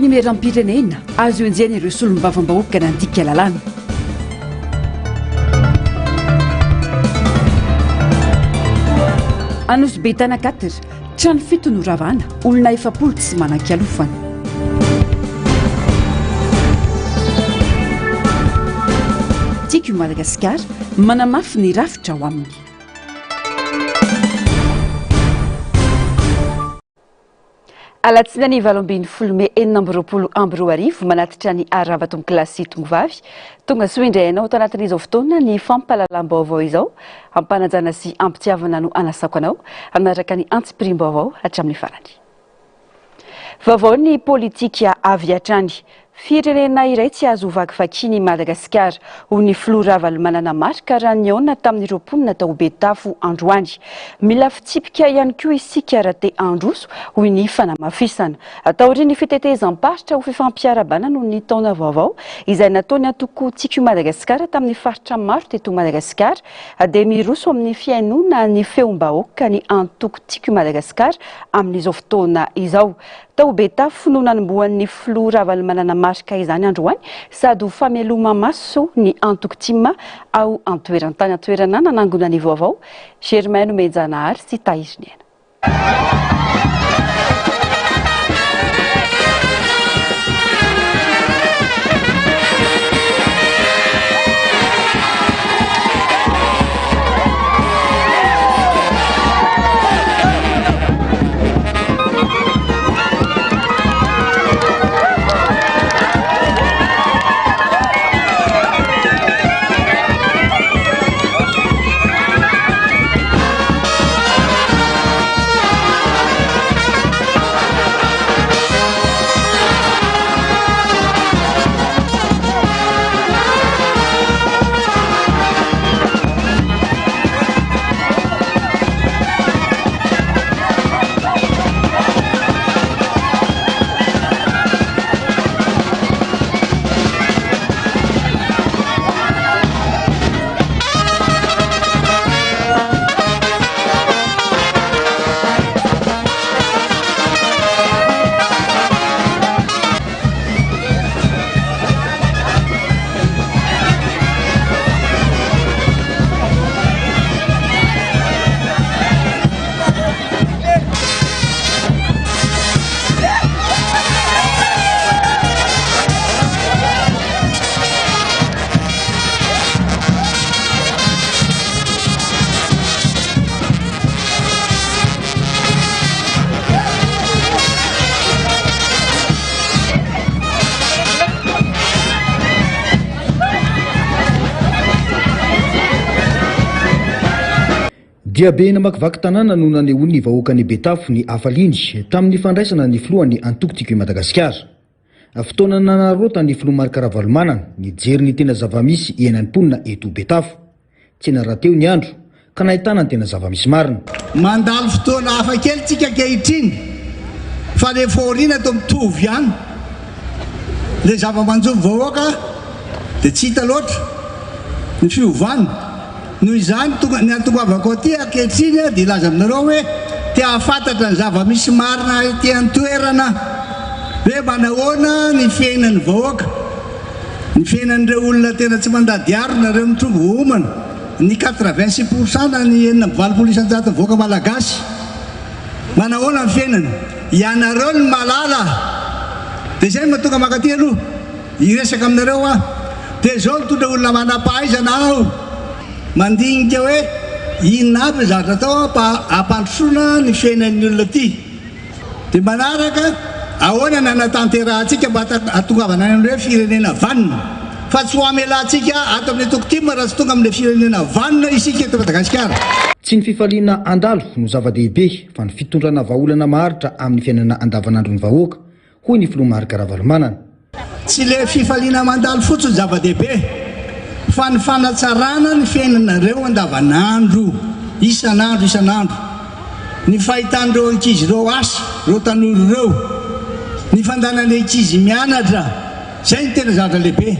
fenumeram-pirenena azo enjeny ireo solom-bavambahoaka nandika lalàna anosy be tanakatira trano fito no ravana olona efapolo tsy manan-kialofana tiako Madagasikara manamafy ny rafitra ao aminy alatsina ny 7 Mey 2024 manatitra ny aravatony klasy tongovavy tonga soa indray ianao ato anatin'izao fotoana ny fampahalalam-baovao izao ampanajana sy ampitiavana no anasako anao anaraka ny antsipirim-baovao hatramin'ny farany vaovao ny politika avy hatrany firenena iray tsy azo vakivakiany Madagasikara ho ny filoha ravalo manana marika raha niaona tamin'ireo mponina tao Betafo androany mila fitsipika ihany koa isika raha te androso hoy ny fanamafisana ataoriny fitetezam-paritra ho fifampiarabana no ny taona vaovao izay nataony antoko tiako Madagasikara tamin'ny faritra maro teto Madagasikara dia miroso amin'ny fiainona ny feom-bahoaka ny antoko tiako Madagasikara amin'izao fotoana izao tao Betafo no nanomboan'ny filoha ravalo manana marika izany androany sady ho fameloma maso ny antoko tima ao antoerantany antoerana nanangona ny vaovao Germaine Menjanahary sy Tairiniana dia be namakivaky tanàna no nanehoany ny vahoaka ny Betafo ny afalindry tamin'ny fandraisana ny filohan'ny antoko tiako Madagasikara fotoana nanarota ny filoha marika ravalomanana nijery ny tena zavamisy iainan'ny mponina eto Betafo tsy narateo ny andro ka nahitana ny tena zavamisy marina mandalo fotoana hafa kely tsika ankehitriny fa le faoriana to mitovy ihany le zava-manjovo vahoaka dia tsy hita loatra ny fiovana noho izany ny antongoavako aty ankehitriny dia laza aminareo hoe te hafantatra ny zava-misy marina ty antoerana hoe manahoana ny fiainan'ny vahoaka ny fiainan'ireo olona tena tsy mandady aro nareo mitrongo homana ny 86% ny 9,900 vahoaka malagasy manahoana ny fiainany ianareo ny malala dia zay mahatonga makaty aloha iresaka aminareo dia zao mitondra olona manam-pahaizana aho mandinika hoe inona aby zavatra atao ampandrosoana ny fiainan'ny olona ty dia manaraka ahoana nanatanterahantsika mba atongavana hoe firenena vanina fa tsy ho amelantsika ato amin'ny tokotima raha tsy tonga amin'ilay firenena vanina isika eto Madagasikara tsy ny fifaliana andalo no zava-dehibe fa ny fitondrana vahaolana maharitra amin'ny fiainana andavanandro ny vahoaka hoy ny filoha marika ravalomanana tsy le fifaliana mandalo fotsiny zava-dehibe fa ny fanatsarana ny fiainanareo andavanandro isanandro ny fahitan'ireo ankizy ireo asa ireo tanora ireo ny fandanany ankizy mianatra zay ny tena zavatra lehibe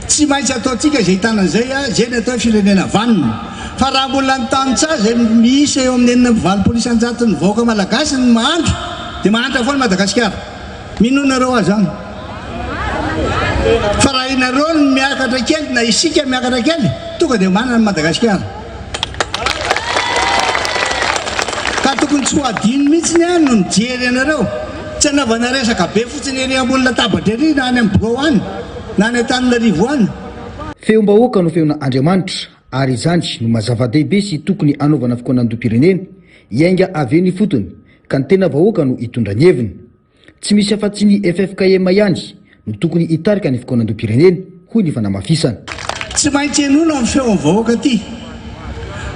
tsy maintsy ataontsika zay hitanan'izay zay ny atao firenena vanina fa raha mbola ny tany tsa zay misy eo amin'ny 9,900 ny vahoaka malagasy ny mahandro dia mahantra foana Madagasikara minonareo azy any fa raha inareo ny miakatra kely na isika miakatra kely tonga dia manana ny Madagasikara ka tokony tsy ho adino mihitsiny a no mijery anareo tsy anaovana resaka be fotsiny eny ambony latabatra ery na any amin'ny Bro any na any Antananarivo any. Feom-bahoaka no feona Andriamanitra ary izany no mazava-dehibe sy tokony anaovana fikonan-dom-pirenena iainga avy ny fotony ka ny tena vahoaka no hitondra ny heviny. Tsy misy afa-tsy ny FFKM ihany no tokony hitarika ny fikonan-dom-pirenena hoy ny fanamafisana. Tsy maintsy enoina amin'ny feom-vahoaka ty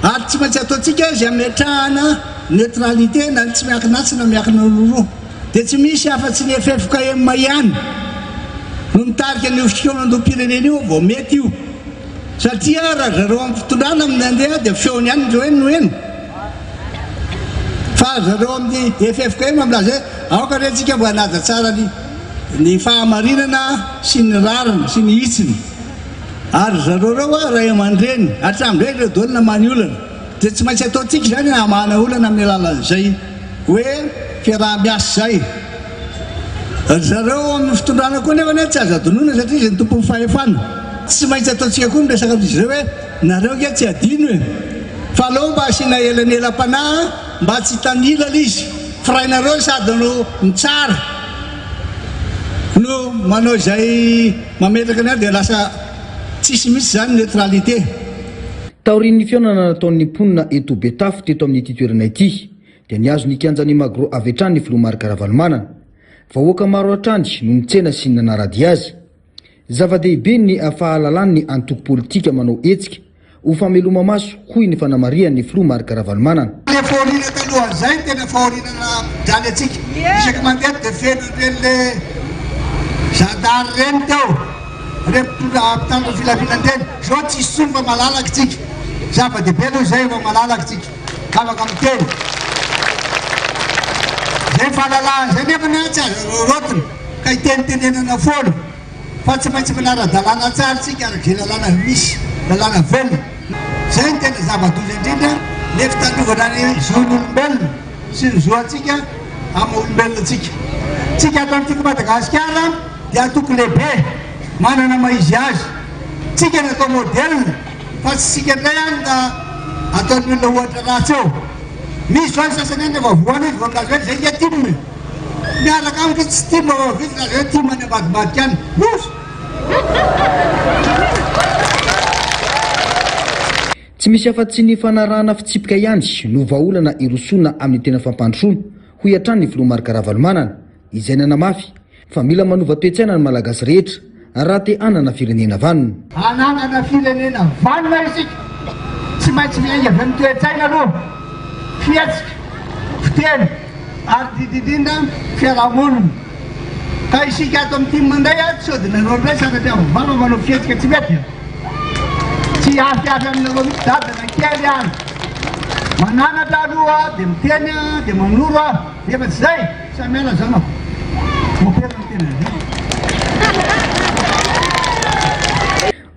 ary tsy maintsy ataontsika izy ametrahana neutralité na tsy miankinasy na miankina loroa dia tsy misy afa-tsy ny FFKM ihany no mitarika ny fikonan-dom-pirenena io vao mety io satria raha zareo amin'ny fitondrana amin'ny andeha dia feony ihany ndreo eny no eny fa zareo amin'ny FFKM amilaza hoe aoka rentsika mba hanaja tsara ny fahamarinana sy ny rariny sy ny hitsiny ary zareo reo a ray aman-dreny hatramin'izay ireo daolina many olana dia tsy maintsy ataontsika izany hamana olana amin'ny alalan'izay hoe fiaraha-miasa zay. Zareo amin'ny fitondrana koa nefa tsy azo adonona satria izy ny tompon'ny fahefana tsy maintsy ataontsika koa miresaka amin'izy ireo hoe nareo ke tsy adino e fa aleo mba asiana elanelam-panahy mba tsy tanila izy fa raha nareo sady no mitsara no manao izay mametraka ny ary dia lasa tsisy misy zany neutralité. Taorian'ny fiaonana nataon'ny mponina eto Betafo teto amin'ity toerana ity dia niazo ny kianjan'ny Magro avy hatrany ny filoha Marc Ravalomanana. Vahoaka maro hatrany no nitsena sy ny nanarady azy. Zava-dehibe ny fahalalany ny antoko politika manao hetsika ho fameloma maso hoy ny fanamarian'ny filoha Marc Ravalomanana. Le fahoriana taloha zay tena fahorinana jaly atsika isaky mandeha dia feno ireny le zandary reny teo repitondra mpitandro filaminanteny zao tsy isony fa malalaka tsika zava-dehibe aloha zay fa malalaka tsika afaka miteny zay fahalalana zay nefa ny tsy azo rorotiny ka hitenitenenana foana fa tsy maintsy manara-dalàna tsara tsika araka zay lalàna misy lalàna velona zay ny tena zava-doza indrindra le fitandrovana ny zon'olombelona sy ny zoantsika amin'ny olombelona tsika tsika ato amin'tika Madagasikara dia atoko lehibe manana maizy azy tsika ny atao modelina fa tsy tsika indray any da ataon'ny olona ohatra ratsy eo misy zao ny sasany any efa voana izy vao milaza hoe zay ke timmy miaraka amiko tsy timmy vitsy laza hoe timmy any ambadibadika any loso. Tsy misy afa-tsy ny fanarahana fitsipika ihany no vahaolana irosona amin'ny tena fampandrosoana hoy hatrany ny filoha Marc Ravalomanana izay nanamafy fa mila manova toe-tsaina ny malagasy rehetra raha te hanana firenena vanona. Hananana firenena vanona isika tsy maintsy miainga avy amin'ny toe-tsaina aloha fietsika fiteny ary dididinda fiarahamonina ka isika ato amin'ny timy mandray a tsy ody nareo ray satria vava manao fietsika tsy mety tsy afiafy aminareo mitsy dadana kely any mananatra aloha dia miteny dia manoro a nefa tsy zay samiana zanao mopera miteny zay.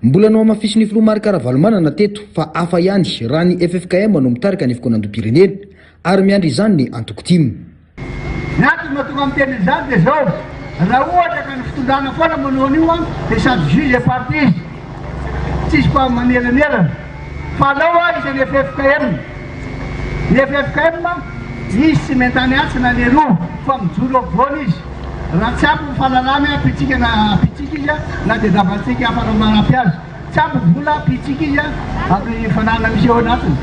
Mbola nao amafisy ny filoha Marc Ravalomanana teto fa hafa ihany raha ny FFKM no mitarika ny fikonan-dom-pirenena ary miandry izany ny antoko timy. Ny antony mahatonga amin'ny teny izany dia zao raha ohatra ka ny fitondrana foana manao an'io dia sady juge parti izy tsisy mpa manelanelana fa alao isan'ny FFKM ny FFKM izy tsy mentany atsy na ny roa fa mijoro avoana izy raha tsy ampy fahalalana apitsika na apitsika izy na dia davantsika afaramanampy azy tsy ampy vola apitsika izy amin'ny fananana misy eo anatiny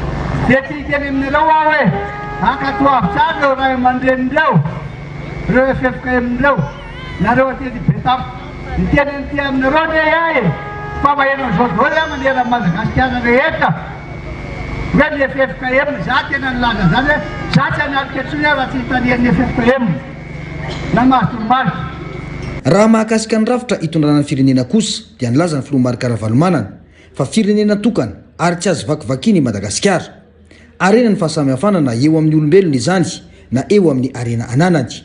dia ty teny aminareo aho hoe ankatoavy tsara reo ray aman-drenindreo reo FFKM reo nareo atety Betafo ny teny ty aminareo ne ahy fa maheno zao daholo a manera Madagasikara rehetra hoe ny FFKM za tena nilaza zany hoe za tsy hanarika antsony raha tsy hitanian'ny FFKM na mahatorimazy. Raha mahakasika ny rafitra hitondrana ny firenena kosa dia nilaza ny filoha Marc Ravalomanana fa firenena tokana ary tsy azo vakivakiany Madagasikara arena ny fahasamihafana na eo amin'ny olombelona izany na eo amin'ny arena ananany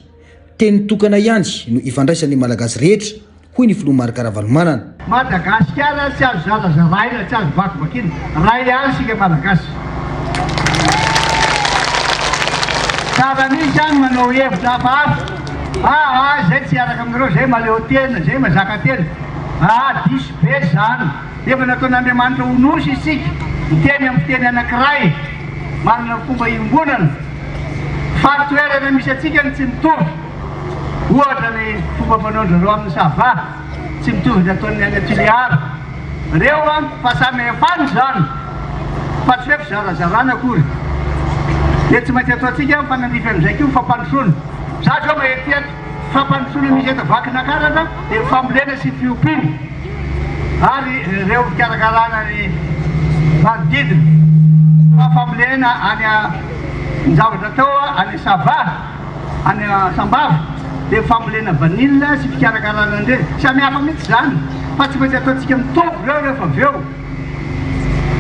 teny tokana ihany no ifandraisan'ny malagasy rehetra hoy ny filoha Marc Ravalomanana. Madagasikara tsy azo zarazaray tsy azo vakivakiany ray ihany sika malagasy tsara misy any manao hevitra hafahafa zay tsy araka amin'ireo zay maleo tena zay mazaka tena diso be zany efa nataon'Andriamanitra honosy isika miteny amin'ny fiteny anankiray manana fomba iombonana fatoerana misy atsika ny tsy mitovy ohatra ny fomba fanaondrareo amin'ny sava tsy mitovy nataon'ny any Tiliara reo fa samy efany zany fa tsy hoe fizarazarana akory dia tsy maintsy ataontsika fanandify amin'izay keo fampandrosoana za zao mahety eto fampandrosoana misy eto vakin'akarana dia fambolena sy fiompiana ary reo fikarakarana ny manodidina fa fambolena any ny zavatra tao any sava any sambava dia fambolena vanille sy fikarakarana andreny samy hafa mihitsy zany fa tsy maintsy ataontsika mitovy reo rehefa avy eo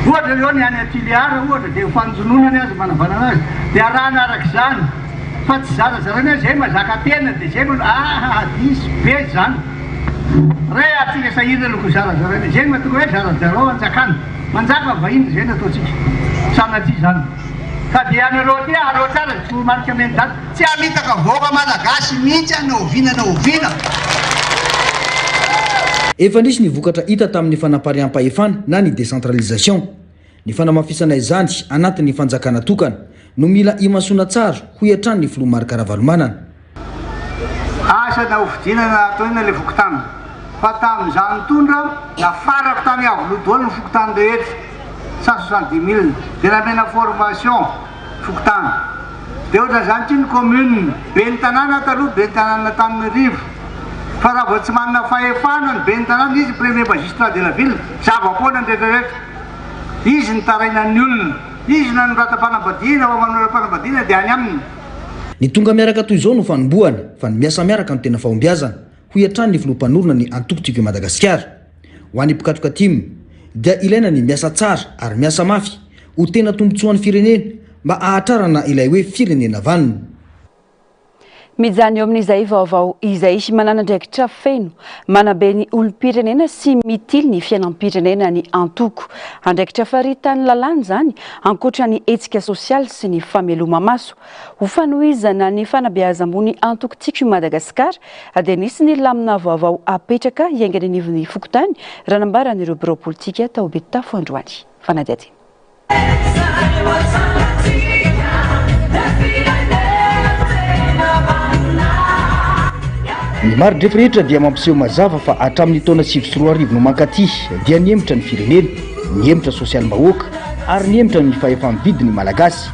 ohatra reo ny any Tiliara ohatra dia fanjononany azy manavanana azy dia arahana araka izany fa tsy zarazarana zay mazaka tena dia zay diso be zany ray atsika sahirana loko zarazarana zay matonga hoe zarazarao anjakana manjaka vahiny zay nataontsika sanaty zany ka dia anareo ty areo tsara marika mendaty tsy hamitaka voaka malagasy mihitsy any oviana na oviana. Efa nisy ny vokatra hita tamin'ny fanampariam-pahefana na ny décentralisation ny fanamafisana izany anatin'ny fanjakana tokana no mila imasona tsara ho hiatrany ny filoha Marc Ravalomanana. Asa na ovidinana ataonina le fokotany fa tamin'izany tondra nafarako tany avolodoany ny fokotany rehetra 170 000 dia namena formation fokotany dia ohatra zany tsy ny commune be ny tanàna taloha be ny tanàna Tananarivo fa raha vao tsy manana fahefana ny be ny tanàna izy premier magistrat de la ville zava-poana ny rehetrarehetra izy ny taraina ny olona izy na noratam-panambadiana ao manora-panambadiana dia any aminy. Ny tonga miaraka toy izao no fanombohana fa ny miasa miaraka no tena fahombiazana ho hiatrany ny filoham-panorona ny antoko-tiko Madagasikara. Ho an'ny mpikatroka timy dia ilaina ny miasa tsara ary miasa mafy ho tena tombotsoan'ny firenena mba ahatrarana ilay hoe firenena vanona. Mijany eo amin'izay vaovao izay manana andraikitra feno manabe ny olom-pirenena sy mitily ny fiainam-pirenena ny antoko andraikitra faritany lalàna zany ankoatra ny etsika sosialy sy ny fameloma-maso ho fanohizana ny fanabeazam-bony antoko-tiko Madagasikara dia nisy ny lamina vaovao apetraka hiaingana anivon'ny fokotany raha nambaran'ireo biro politika tao Betafo Androany fanadety. Ny maro drefa rehetra dia mampiseho mazava fa hatramin'ny taona 2024 no mankaty dia niemitra ny firenena, niemitra sosialy mahoaka ary niemitra ny fahefa-mividin'ny malagasy.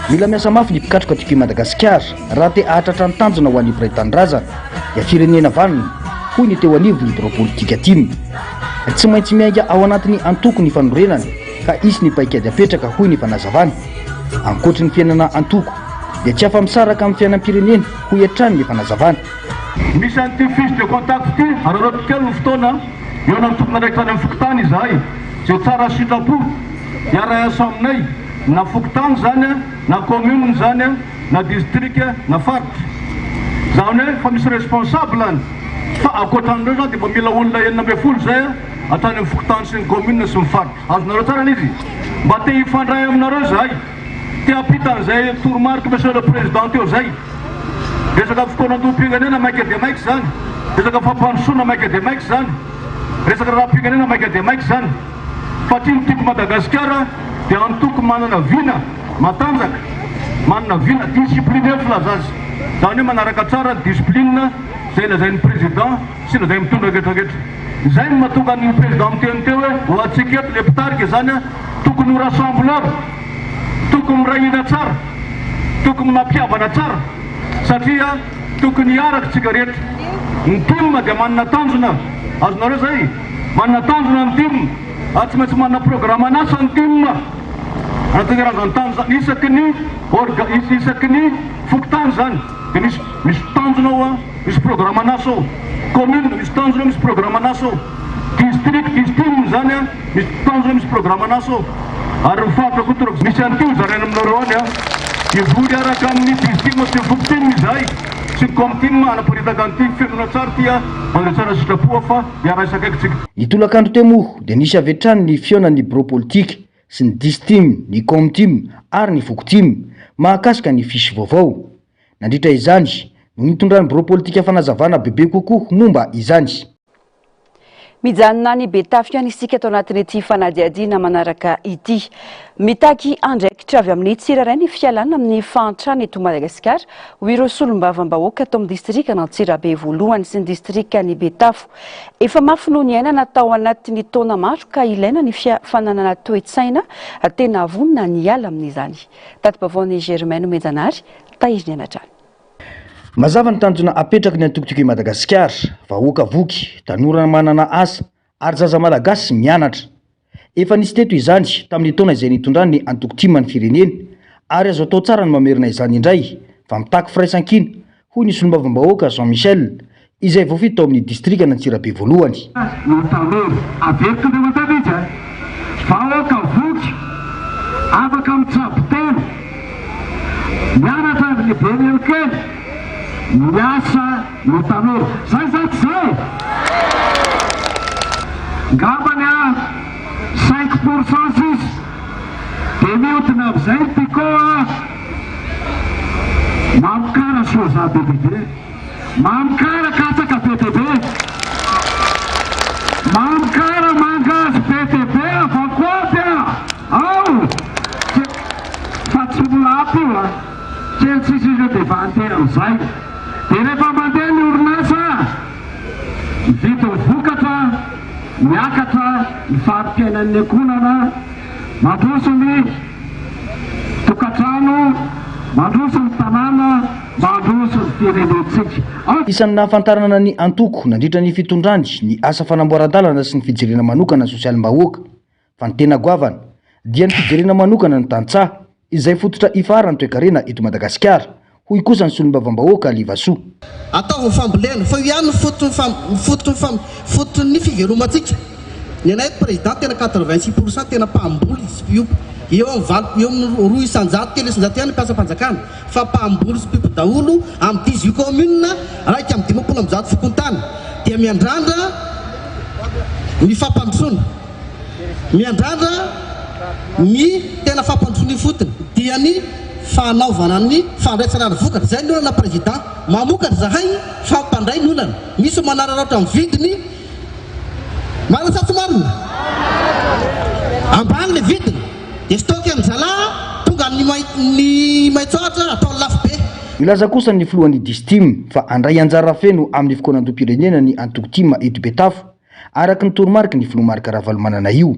Mila miasa mafy ny mpikatroka tiko Madagasikara raha te ahatratra ny tanjona ho an'ny mpiray-tanindrazana dia firenena vanona hoy ny teo anivo ny biro politika timy. Tsy maintsy miainga ao anatin'ny antoko ny fanorenana ka isy ny paikady apetraka hoy ny fanazavana. Ankoatra ny fiainana antoko dia tsy afa-misaraka amin'ny fiainam-pirenena ho hiatrany ny fanazavana. Misy an'ity fiche de contact ty araroto kely ny fotoana eo na mitokona ndraiky tany amin'ny fokotany izahay zay tsara sitrapo hiara-iasa aminay na fokotany zany na commune zany na district na faritra zany hoe fa misy responsable any fa akoatran'ireo zany dia mba mila olona 9 zay atany amin'ny fokotany sy ny commune sy ny faritra azonareo tsara n'izy mba te hifandray aminareo zahay te hampitan'izay toromarika monsieur le président teo zay resaka fotoanan-dom-pirenena maika dia maika zany resaka fampandrosoana maika dia maika zany resaka raha-pirenena maika dia maika zany fa ty tiko Madagasikara dia antoko manana vina matanjaka manana vina discipline filaza azy zany hoe manaraka tsara discipline zay lazain'ny président sy lazay mitondra rehetrarehetra zay mahatonga ny président miteny teo hoe ho atsika eto le mpitarika zany tokony ho rassembleur tokony mirahina tsara tokony mampiavana tsara satria tokony hiaraka tsika rehetra ny timma dia manana tanjona azonareo zay manana tanjona ny timma tsy maintsy manana programme anasa ny timma anategerazany tanjona isaky ny fokotany zany dia misy tanjona ao misy programme anasa ao commune misy tanjona misy programme anasa ao district zany misy tanjona misy programme anasa ao ary mifaritra kotorako misy an'tio zaraina aminareo any ivory araka amin'ny district sy fokotiny izahay sy comtime anaparitaka an'ty fianona tsara tya manao tsara sitrapoa fa hiara-isaka aikitsika. Ny tolakandro temoho dia nisy avetrany ny fiaonan'ny biro politika sy ny distime ny comtime ary ny fokotime mahakasika ny fisy vaovao. Nandritra izany no nitondrany biro politika fanazavana bebe kokoa momba izany. Mijanona ny Betafy ihany isika tao anatin'ity fanadiadiana manaraka ity. Mitaky andraikitra avy amin'ny tsiraray ny fialana amin'ny fahantrana eto Madagasikara ho ireo solombavambahoaka tao amin'ny distrika n'Antsirabe voalohany sy ny distrika ny Betafy. Efa mafy noho ny aina natao anatin'ny taona maro ka ilaina ny fananana toe-tsaina tena avonina ny ala amin'izany. Tatipavaon'ny Germaine Menjanary, Tahiry Nianatrany. Mazava ny tanjona apetraky ny antokotoko i Madagasikara, vahoaka voky, tanora manana asa, ary zaza malagasy mianatra. Efa nisy teto izany tamin'ny taona izay nitondrany ny antokotima ny firenena, ary azo atao tsara ny mamerina izany indray, fa mitaky firaisan-kina, hoy ny solombavambahoaka Jean Michel, izay voafito tao amin'ny distrika n'Antsirabe voalohany. Vahoaka voky, afaka mitsabo tena, mianatra ny benely kely, miasa no tanora. Zay zay. Ngambany 5% sisy. Dia mihodina amin'izay pikoa. Mamokara soja bebe. Mamokara katsaka BTB. Mamokara mangazy BTB avakoapy. Ao! Fa tsy molapy io a. Kely tsisy ireo dia vantena amin'izay. Dia rehefa mandeha ny orinasa, mividy vokatra, miakatra, mifarom-piainan'ny ankonana, mandroso ny tokantrano, mandroso ny tanàna, mandroso ny firenentsika. Isan'ny nahafantarana ny antoko nandritra ny fitondrany ny asa fanamboaran-dalana sy ny fijerena manokana sosialim-bahoaka. Fa ny tena goavana dia ny fijerena manokana ny tantsaha izay fototra ifara ny toe-karena eto Madagasikara. Hoy kosa ny solombavambahoaka Livasoa. Ataovy fambolena fa ihany fotony ny fivelomantsika. Ny anay président tena 86% tena mpamboly izy pio. Eo amin'ny 200 telo isan-jato ihany mpiasa-panjakana. Fa mpamboly sy pio daholo amin'ny 18 commune raika amin'ny 50 fokontany. Dia miandrandra ny fampandrosoana. Miandrandra ny tena fampandrosoana fotony. Dia ny fanaovana ny fandraisana ny vokatra. Zay ny olana président mamokatra zahay fampandray ny olana. Misy manararaotra amin'ny vidiny marina sa tsy marina? Ambany le vidiny. Dia stoky amin'ny zalaha tonga ny maitsoatra atao lafo be. Ilaza kosa ny filohan'ny distim fa andray anjara feno amin'ny fikonan-dom-pirenena ny antokotima eto Betafy araky ny toromarika ny filomarika Ravalomanana io.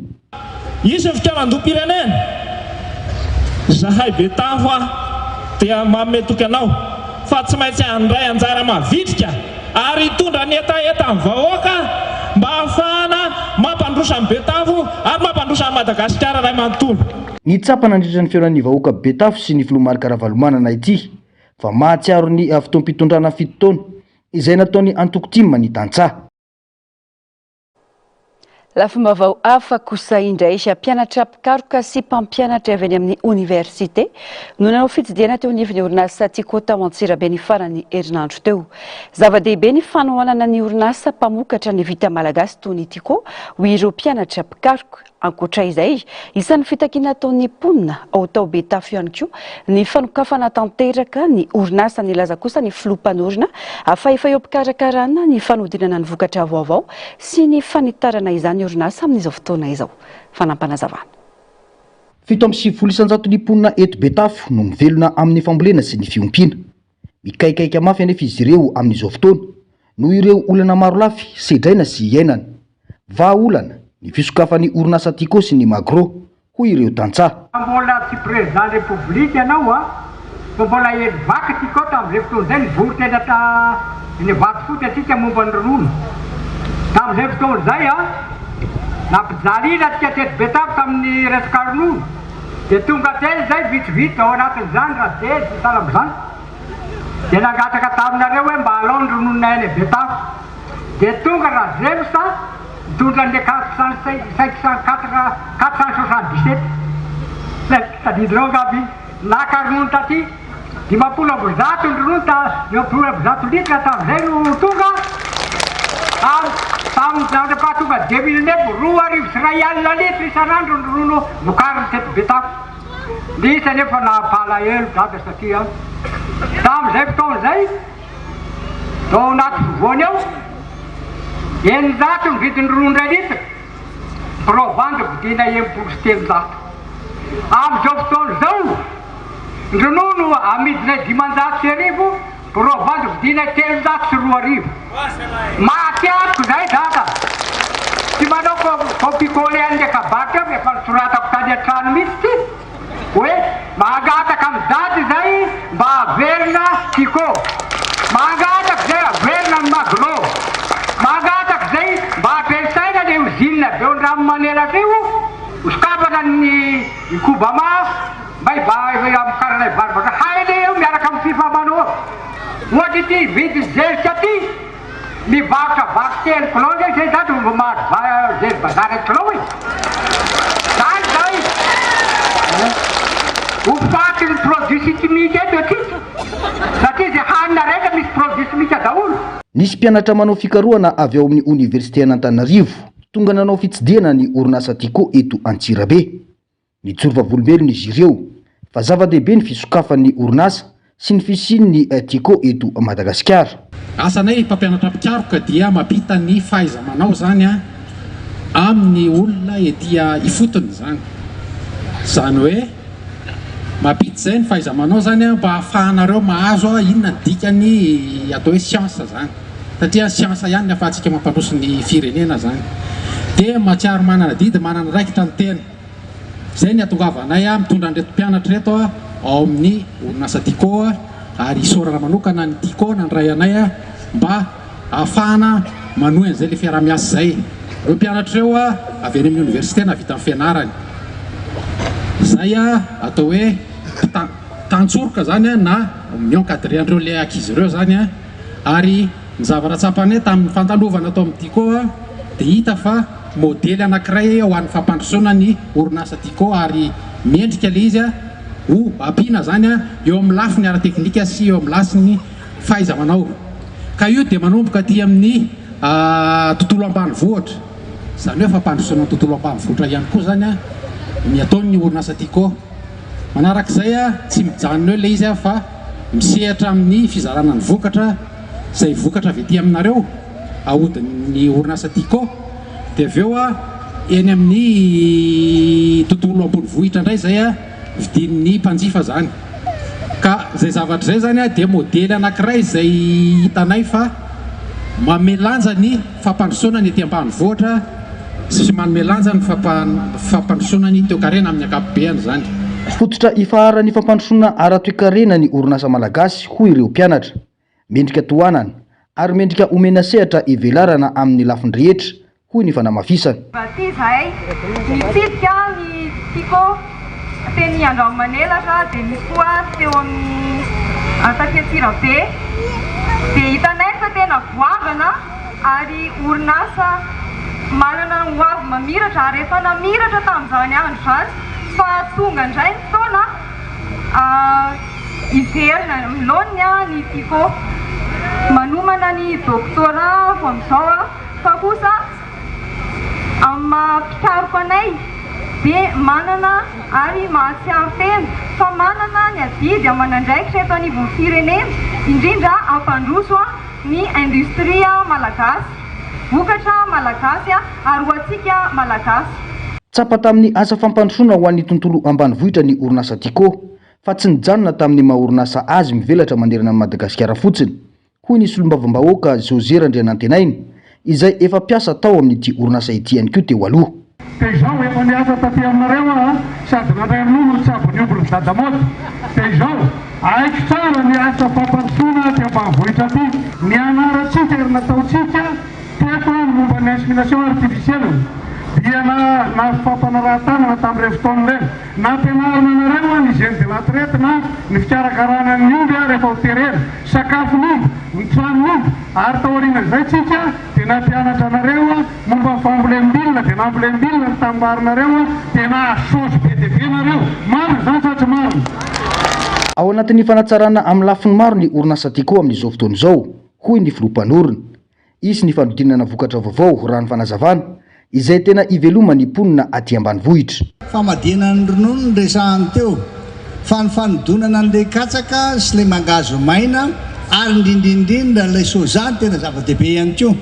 Izy fikonan-dom-pirenena zahay Betafy dia mametoky anao fa tsy maintsy andray anjara mavitrika ary hitondra ny etaeta amin'ny vahoaka mba ahafahana mampandrosa amin'ny Betafy ary mampandrosa amin'ny Madagasikara ray manontolo. Ny tsapana nandritra ny fiaonan'ny vahoaka Betafy sy ny filomarika Ravalomanana ity fa mahatsiaro ny fotoam-pitondrana 7 taona izay nataony antokotima ny tantsaha. Lafim-baovao hafa kosa indray mpianatra mpikaroka sy mpampianatra avy any amin'ny université no nanao fitsidiana teo anivon'ny orinasa Tikôta ao Antsirabe ny farany herinandro teo. Zava-dehibe ny fanohanana ny orinasa mpamokatra ny vita malagasy toy ny Tikô ho ireo mpianatra mpikaroka. Ankoatra izay, isan'ny fitakiana ataon'ny mponina ao tao Betafy ihany koa ny fanokafana tanteraka ny orinasa nilaza kosa ny filompanorina afa efa eo mpikarakarana ny fanodinana ny vokatra vaovao sy ny fanitarana izany orinasa amin'izao fotoana izao. Fanampanazavana. 750 ny mponina eto Betafy no mivelona amin'ny fambolena sy ny fiompiana. Mikaikaika mafy anefa izy ireo amin'izao fotoana no ireo olana maro lafy sedraina sy iainana. Vahaolana ny fisokafan'ny orinasa Tikô sy ny Magro hoy ireo tantsaha. Mbola tsy président république ianao a, fa mbola hely vaky Tikô tamin'izay fotoana izay nivory tena ny vaky foty atsika momba ny ronono. Tamin'izay fotoana izay a, nampijaly atsika teto Betafy tamin'ny resaka ronono. Dia tonga teny izay vitsivitsy ao anatin'izany raha dezy salam'izany. Dia nangataka taminareo hoe mba alao ny ronononay any Betafy. Dia tonga raha Zemosa mitondra ny 477 tadidinao ngaby naka ronono taty 50 ny ronono 50 litra tamin'izay no tonga tamin'izany rehefa tonga 2009 roa arivo sy ray alina litra isan'andro ny ronono vokariny teto Betafy. Nisy anefa napala elo dada satria tamin'izay fotoana izay Ao anaty voany ao eninjato ny vidiny roa ndray litatra rovandy vidina enimpolo sy telonjato amin'izao fotoana izao ny ronono amidina dimanjato sy arivo rovandy vidina telonjato sy roa arivo mahafiariko zay zaka tsy manao kopikôly any ndraika baky ao efa nisoratako tany an-trano mihitsy ty hoe mangataka amin'ny dady zay mba averina tiko mangataka zay averina ny maglo mangataka zay mba ampiasaina le ozinina be ondramo manelatra io osokafana ny kobama mba amin'ny karanay baribatra haile eo miaraka amin'ny fifamanao ohatra ty vidy zelika ty mivarotra vaky telo kilao zay zay zato mba maharo zely bazary kilao e zany zay hofaty ny produit chimique eto aty satria zay hanina raika misy produit chimique daholo. Nisy mpianatra manao fikarohana avy ao amin'ny Université Antananarivo tonga nanao fitsidihana ny orinasa Tico eto Antsirabe. Nijoro vavolombelona izy ireo fa zava-dehibe ny fisokafan'ny orinasa sy ny fisian'ny Tico eto Madagasikara. Asanay mpampianatra mpikaroka dia mampita ny fahaiza-manao zany amin'ny olona ety ifotony zany. Zany hoe mampita zay ny fahaiza-manao zany mba ahafahanareo mahazo inona dikany atao hoe siansa zany satria siansa ihany ny ahafahantsika mampandroso ny firenena zany dia matsiaro manana didy manana raikitra ny tena zay ny atongavanay mitondra an'reto mpianatra reto ao amin'ny orinasa Tico ary isorana manokana ny Tico nandray anay mba ahafahana manohy an'izay le fiaramiasa zay. Ireo mpianatra ireo avy any amin'ny université na vita amin'ny fianarany zay atao hoe tantsoroka zany na miencadré-andreo le ankizy ireo zany ary ny zavatra tsapanay tamin'ny fantalovana atao amin'ny Tico dia hita fa modely anankiray ho an'ny fampandrosoana ny orinasa Tico ary mendrika le izy ho ampiana zany eo amin'ny lafiny ara-teknika sy eo amin'ny lasiny fahaiza-manao ka io dia manomboka aty amin'ny tontolo ambanivohitra zany hoe fampandrosoana ny tontolo ambanivohitra ihany koa zany ny ataony orinasa Tico. Manarak'izay tsy mijanona eo le izy fa misehatra amin'ny fizarana ny vokatra izay vokatra avy ety aminareo ahodin'ny orinasa Tico dia avy eo eny amin'ny tontolo ambonivohitra indray zay vidin'ny mpanjifa zany ka zay zavatra zay zany dia modely anankiray izay hitanay fa mamelanja ny fampandrosoana ny ety ambanivohitra sy manome lanja ny fampandrosoana ny toe-karena amin'ny ankapobeny zany. Fototra ifaharan'ny fampandrosoana ara-toe-karena ny orinasa malagasy hoy ireo mpianatra mendrika tohanana ary mendrika omena sehatra ivelarana amin'ny lafiny rehetra hoy ny fanamafisana. Ty zahay mitsidika ny Tico teny Andramanelatra dia misy koa teo amin'ny Antaketsirabe dia hitanay fa tena voavana ary orinasa manana ny hoavy mamiratra ary efa namiratra tamin'izany andro zany fa tonga indray ny fotoana iverina miloniny ny Tico manomana ny doctorat vao amin'izao fa kosa amin'ny mpikaroka anay dia manana ary mahatsiaro tena fa manana ny adidy amanandraikitra eto anivon'ny firenena indrindra ampandroso ny industria malagasy vokatra malagasy ary ho antsika malagasy. Tsapa tamin'ny asa fampandrosoana ho an'ny tontolo ambanivohitra ny orinasa Tico fa tsy nijanona tamin'ny maha orinasa azy mivelatra manerana ny Madagasikara fotsiny hoy ny solombavam-bahoaka José Randrianantenainy izay efa piasa tao amin'ity orinasa ity ihany koa teo aloha. Dia izao efa niasa taty aminareo sady nandray amin'ny ny tsabony ombry ny dadamota dia izao aiko tsara ny asa fampandrosoana ty ambanivohitra ty ny anaratsika ary nataotsika teto momba ny insémination artificielle dia na fampanarahan-tanana tamin'ireo fotoana ireny nampianarana anareo ny gène de la traite na ny fikarakarana ny omby rehefa ho terena sakafon'omby ny tranon'omby ary taoriana izay tsika dia nampianatra anareo momba ny fambolembilona dia nambolembilona ny tambarinareo dia nahasosy be dia be nareo marina zany sa tsy marina. Ao anatin'ny fanatsarana amin'ny lafiny maro ny orinasa Tico amin'izao fotoana izao hoy ny filompanorona isy ny fandodinana vokatra vaovao raha ny fanazavana izay tena ivelomany mponina aty ambanivohitra. Famadina ny ronono ny resahany teo fa ny fanodonana an'ilay katsaka sy ilay mangazo maina ary indrindrindrindra lay sozany tena zava-dehibe ihany koa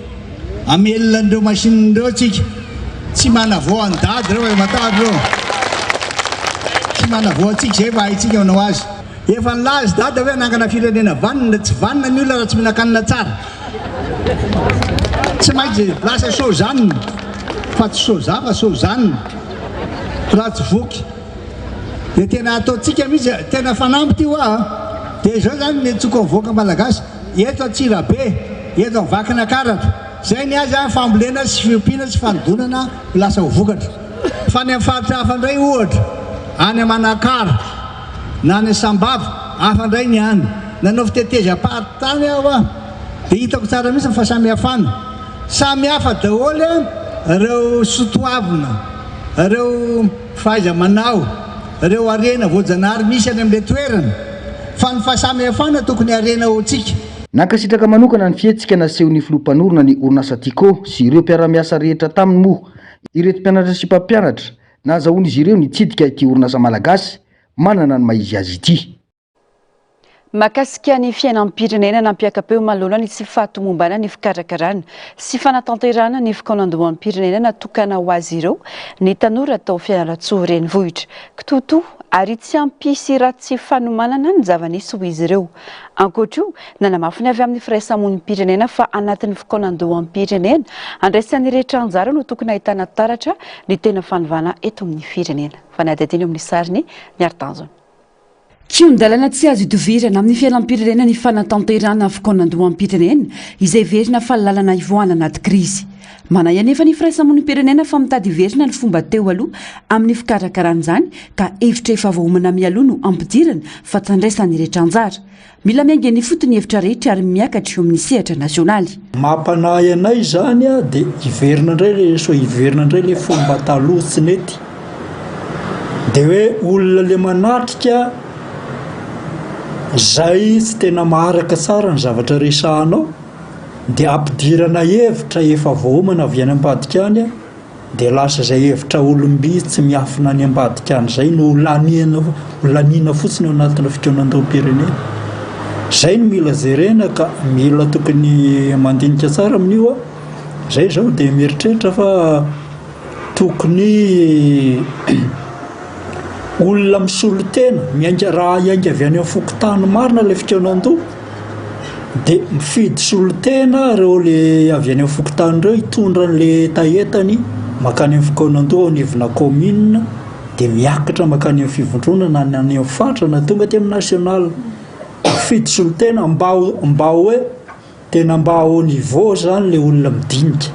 amelona andreo masinindreo tsika tsy manavao andady reo matady reo tsy manavao atsika zay fa haitsika manao azy efa nilazy dady hoe nangana firenena vanina tsy vanina ny olona raha tsy minakanina tsara tsy maintsy lasa sozaniny fa tsy soza fa sozaniny raha tsy voky dia tena ataotsika mihitsy tena fanampy ty hoa dia zao zany netsoko voaka malagasy eto atsirabe eto vakina karatra zay ny azy a fambolena sy fiompiana sy fanodonana lasa ho vokatra fa ny amin'ny faritra hafa indray ohatra any Manakara na ny Sambava hafa indray ny any nanao fiteteza aparitany aho a dia hitako tsara mihitsy fa samy hafana samy hafa daholo ireo sotoavina ireo fahaiza manao ireo arena voajanahary misy any amin'ilay toerana fa ny fahasamy hafana tokony arena ho tsika nankasitraka manokana ny fietsika nasehon'ny filompanorona ny orinasa Tico sy ireo mpiara-miasa rehetra taminy moa ireto mpianatra sy mpampianatra nahazahoan'izy ireo nitsidika ity orinasa malagasy manana ny maizy azy ity. Mahakasika ny fiainam-pirenena nampiakapeo manoloana ny tsy fahatomombana ny fikarakarana sy fanatanterahana ny fikanandoam-pirenena natokana ho azy ireo ny tanora atao Fianarantsoa renivohitra kitoto ary tsy ampisy raha tsy fanomanana ny zava-nisy ho izy ireo. Ankoatra io nanamafiny avy amin'ny firaisamon'ny pirenena fa anatin'ny fikanandoam-pirenena andraisan'ny rehetra anjara no tokony ahitana taratra ny tena fanovana eto amin'ny firenena. Fanadetiny amin'ny sariny miartanjona. Tsy ondalana tsy azo idovirana amin'ny fialam-pirenena ny fanatanterahana fikanandoam-pirenena izay verina fa lalana ivoahana anaty krizy. Manay anefa ny firaisamon'ny pirenena fa mitady verina ny fomba teo aloha amin'ny fikarakarana izany ka hevitra efa voaomana mialoha no ampidirana fa tandraisan'ny rehetra anjara. Mila miainga ny fotony hevitra rehetra ary miakatra eo amin'ny sehatra nasionaly. Mampanahy anay izany dia hiverina indray le fomba taloha tsy nety. Dia hoe olona le manatrika zay tsy tena maharaka tsara ny zavatra resahanao dia ampidirana hevitra efa voaomana avy any ambadika any dia lasa zay hevitra olom-by tsy miafina any ambadika any zay no laniana fotsiny ao anatina fikanandoam-pirenena. Zay no mila jerena ka mila tokony mandinika tsara amin'io zay zao dia mieritreritra fa tokony olona misolo tena miainga raha iainga avy any amin'ny fokotany marina ilay fikanandoha dia mifidy solo tena ireo le avy any amin'ny fokotany ireo hitondra an'ilay taetany makany amin'ny fikanandoha ao anivona commune dia miakatra makany amin'ny fivondronana na any amin'ny fatra na tonga aty amin'ny national. Mifidy solo tena mba hoe tena mba ao niveau zany le olona midinika.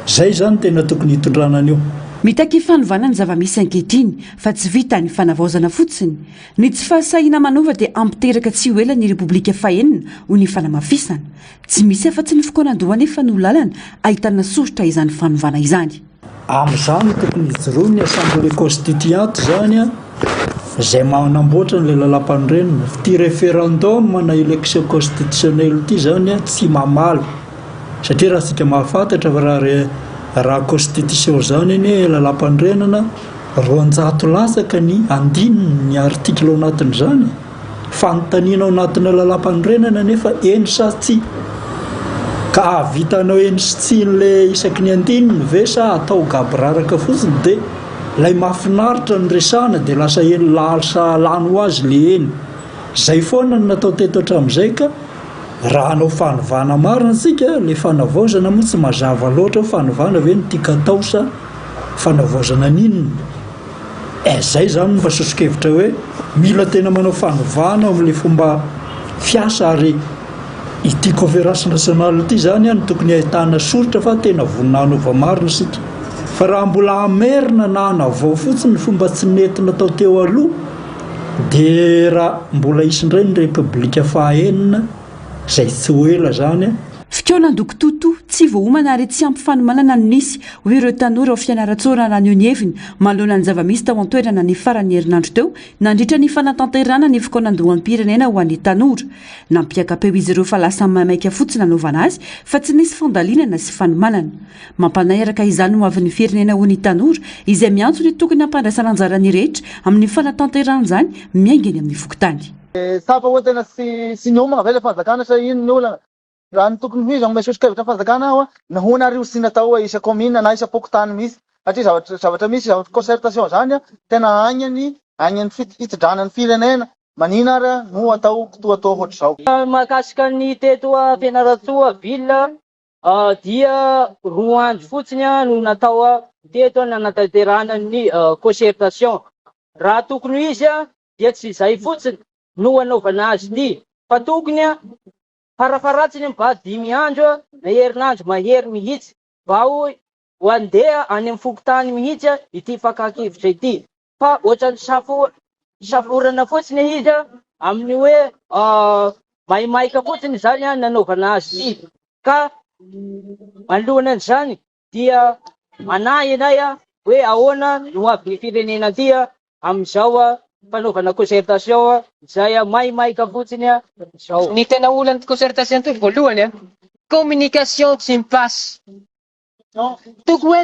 Zay zany tena tokony hitondrana an'io. Mitaky fanovana ny zava-misy ankehitriny fa tsy vita ny fanavaozana fotsiny. Ny tsy fahasahina manova dia ampiteraka tsy ho ela ny Repoblika fahenina ho ny fanamafisana. Tsy misy afa-tsy ny fikanandoha nefa no lalana ahitana soritra izany fanovana izany. Amin'izany tokony hijoroany ny assemblée constituante zany izay manamboatra n'ilay lalam-panorenana. Ty référendum na élection constitutionnelle ity zany tsy mamaly satria raha sika mahafantatra raha constitution zany ny lalam-panorenana 200 lasaka ny andininy ny article ao anatin'izany fanontaniana ao anatina lalam-panorenana nefa eny sa tsy ka vitanao eny sy tsy n'le isaky ny andininy ve sa atao gabraraka fotsiny dia lay mahafinaritra ny resana dia lasa eny lasa lany ho azy le eny. Zay foana no natao teto hatramin'izay ka raha anao fanovana marina tsika le fanavaozana moa tsy mazava loatra fanovana ve no tiaka atao sa fanavaozana ninona. Zay zany no mba hoe mila tena manao fanovana amin'le fomba fiasa ary ity conférence nationale ity zany no tokony ahitana soritra fa tena vonina hanova marina sika. Fa raha mbola amerina na hanavao fotsiny ny fomba tsy nentina tao teo aloha dia raha mbola isindray ny Repoblika fahenina zay tsy ho ela zany Fikaonan-doko toto tsy voaomana ary tsy ampifanomanana ny nisy ho ireo tanora ao Fianarantsoa raha ny heviny manoloana ny zava-misy tao an-toerana ny farany herinandro teo nandritra ny fanatanterahana ny fikanandoam-pirenena ho an'ny tanora. Nampiakapeo izy ireo fa lasa mamaika fotsiny anaovana azy fa tsy nisy fandalinana sy fanomanana. Mampanay araka izany ho avy ny firenena ho ny tanora izay miantso ny tokony hampandraisana anjara ny rehetra amin'ny fanatanterahana izany miaingany amin'ny fokotany. Sapa hoe tena sy niomagna ve le fanjakana sa ino ny olana raha ny tokony ho izy amesosokevitra fanjakana aho nahoana ary sy natao isa commune na isa pokotany misy satria zavatra misy zavatra concertation zany tena agny fitidranany firenena manina ary no atao toatao ohatr'izao. Mahakasika ny teto Fianarantsoa ville dia roa andro fotsiny no natao teto nanatanterahana ny concertation. Raha tokony izy dia tsy izay fotsiny no anaovana azy ity fa tokony farafaratsiny mba 5 andro na herinandro mahery mihitsy mba ho andeha any amin'ny fokotany mihitsy ity fakakivitra ity fa ohatrany saforana fotsiny izy amin'ny hoe maimaika fotsiny zany nanaovana azy ity ka manoloanan'izany dia manahy anay hoe ahoana no avy firenena ty amin'izao fanaovana concertation izay maimaika fotsiny zao. Ny tena olany concertation ty voalohany communication tsy mipasse. Tokony hoe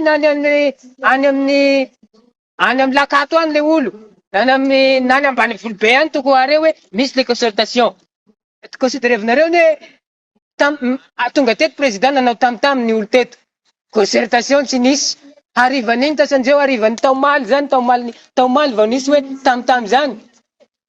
any amin'ny lakato any le olo nany ambany volobe any tokony are hoe misy le concertation. Considerevinareo ne tonga teto président nanao taminy olo teto concertation tsy nisy harivan'iny tasanjeo harivan'ny taumaly zany taumaly vao nisy hoe tamtamy zany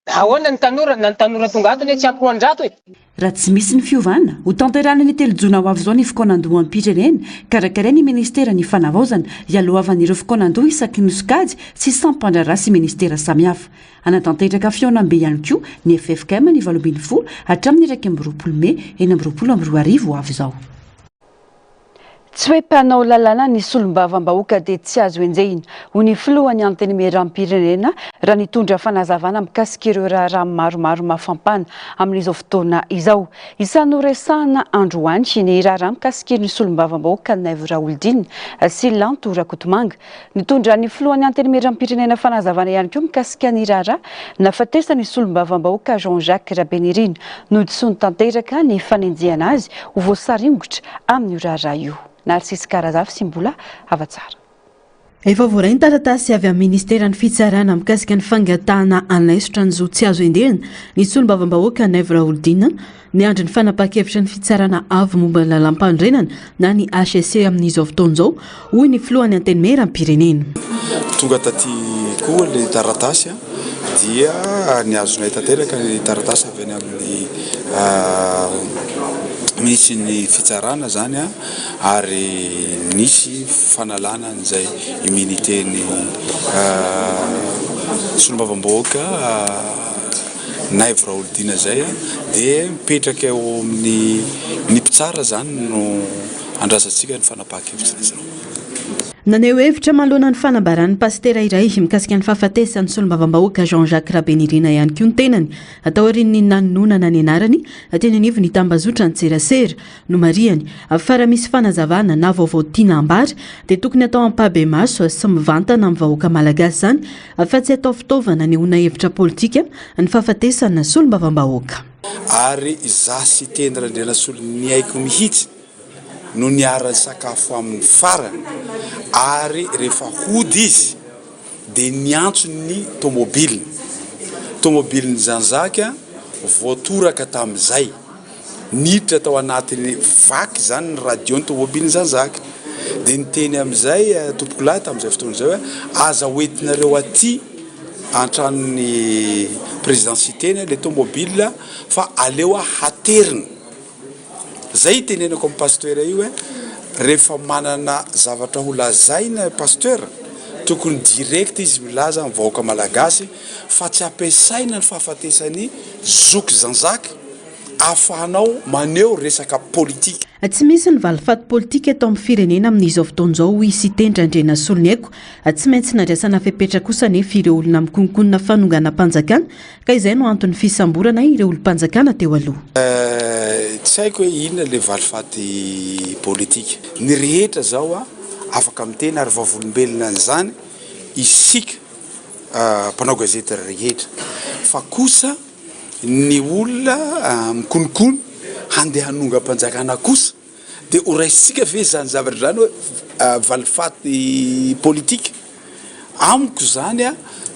ahoana ny tanora tonga ato ne tsy ampy 100 raha tsy misy ny fiovana ho tanterana ny telojona ho avy zao ny fokonandoha am-pirenena karakara ny ministera ny fanavaozana ialohavan'ireo fokonandoha isaky ny sokajy sy sampandrara sy ministera samihafa anatanteraka fionambe ihany koa ny FFKM ny 2020 hatramin'ny 2020 Mai 2022 ho avy zao. Tsy hoe mpanao lalàna ny solombavam-bahoaka dia tsy azo enjehina ho ny filohan'ny antenimiram-pirenena raha nitondra fanazavana mikasika ireo raharaha maromaro mafampana amin'izao fotoana izao. Isan'ny resahana androany ny raharaha mikasika ny solombavam-bahoaka Naivo Raholdina sy Lanto Rakotomanga. Nitondra ny filohan'ny antenimiram-pirenena fanazavana ihany koa mikasika ny raharaha nafatesany solombavam-bahoaka Jean-Jacques Rabenirina nodisony tanteraka ny fanenjehana azy ho voasaringotra amin'ny raharaha io. Narsisy Karazafy sy mbola avatsara. Efa voarainy taratasy avy amin'ny ministeran'ny fitsarana mikasika ny fangatahana anaisotra ny zo tsy azo enderina ny solombavam-bahoaka Naivo Raholdina ny andro ny fanapa-kevitra ny fitsarana avy momba ny lalam-pandrenana na ny HSC amin'izao fotoan'izao hoy ny filohan'ny antenimiram-pirenena. Tonga taty koa le taratasy dia ny azonay tanteraka ny taratasy avy any amin'ny misy ny fitsarana zany ary nisy fanalana an'izay immunité-ny solombavam-bahoaka Naivo Raholdina zay dia mipetraka eo amin'ny mpitsara zany no andrasantsika ny fanapahan-kevitra zao. Naneo hevitra manoloana ny fanambaran'ny pastera iray mikasika ny fahafatesan'ny solombavam-bahoaka Jean-Jacques Rabenirina ihany koa ny tenany atao aorian'ny nanonana ny anarany teny anivo ny tambazotra ny tserasera no mariany afara misy fanazavana na vaovao tiana ambary dia tokony atao ampabe maso sy mivantana amin'ny vahoaka malagasy zany fa tsy atao fitaovana ny ona hevitra politika ny fahafatesana solombavam-bahoaka. Ary zasy tendra andrelasolo ny haiko mihitsy no niarany sakafo amin'ny farany ary rehefa hody izy dia niantso ny tomobilin'ny Jean-Jacques voatoraka tamin'izay niditra tao anatin'ny vaky zany ny radio ny tomobilin'ny Jean-Jacques dia niteny amin'izay tompoko lahy tamin'izay fotoana izay hoe aza hoentinareo aty antranony présidencité-ny le tomobile fa aleo haterina. Zay tenenako amin'ny pasteur io hoe rehefa manana zavatra ho lazaina pasteur tokony direct izy milaza amin'ny vahoaka malagasy fa tsy ampiasaina ny fahafatesany zoky Jean-Jacques ahafahanao maneho resaka politika. Tsy misy ny valifaty politika eto amin'ny firenena amin'izao fotoan'izao hoy sy tendra Andrena Soloniaiko tsy maintsy nandrasana fepetra kosa nefa ireo olona mikonkonina fanongana mpanjakana ka izay no antony fisamborana ireo olom-panjakana teo aloha. Tsy haiko hoe inona le valifaty politika. Ny rehetra zao afaka miteny ary vavolombelona an'izany isika mpanao gazety rehetra fa kosa ny olona mikonokony handeha hanonga mpanjakana kosa dia ho raisitsika ve zany zavatra zany hoe valifaty politika amiko zany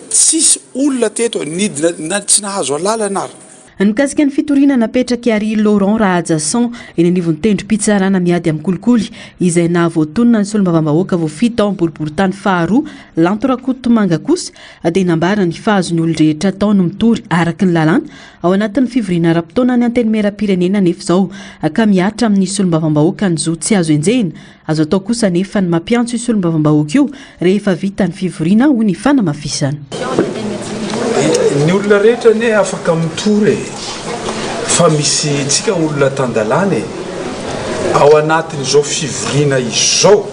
tsisy olona teto nidina na tsy nahazo alalana ary Nikasika ny fitoriana napetraka Ary Laurent Rahajason eny anivon'ny tendrom-pitsarana miady amin'ny kolikoly izay nahavoatonina ny solombavambahoaka vao 7 taona boriboritany faharoa Lantorakotomanga kosa dia nambara ny fahazony olon-drehetra taony mitory araky ny lalàna ao anatin'ny fivoriana ara-potoana ny antenimera-pirenena nefa izao ka miatra amin'ny solombavambahoaka ny zo tsy azo enjehina azo atao kosa nefa ny mampiantso io solombavambahoaka io rehefa vita ny fivoriana ho ny fanamafisana. Ny olona rehetra ne afaka mitory fa misy tsika olona tandalany ao anatin'izao fivoriana izao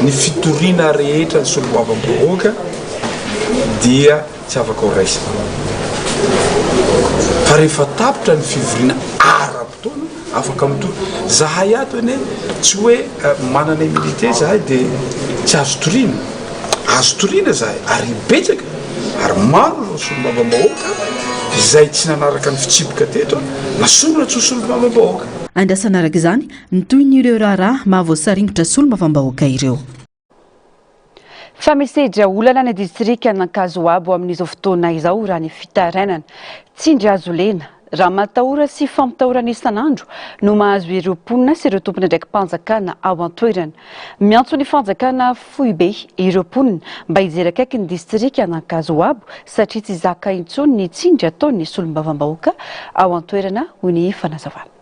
ny fitoriana rehetra ny solombavambahoaka dia tsy afaka ho raisina fa rehefa tapitra ny fivoriana ara-potoana afaka mitory. Zahay ato ane tsy hoe manana immunité zahay dia tsy azo toriana, azo toriana zahay ary betsaka ary maro ireo solombavambahoaka izay tsy nanaraka ny fitsipoka teto na solona tsy ho solombavambahoaka. Andrasana araka izany nitohin'ireo raharaha mahavoasaringotra solombavambahoaka ireo. Famisedra olana ny distrika Ankazoabo amin'izao fotoana izao raha ny fitarainana tsindry azo lena raha matahora sy fampitahorana isan'andro no mahazo ireo mponina sy ireo tompony ndraiky mpanjakana ao an-toerana. Miantso ny fanjakana fohy be ireo mponina mba hijery akaiky ny distrika Ankazoabo satria tsy zaka intsony ny tsindry ataon'ny solombavambahoaka ao an-toerana ho ny fanazavana.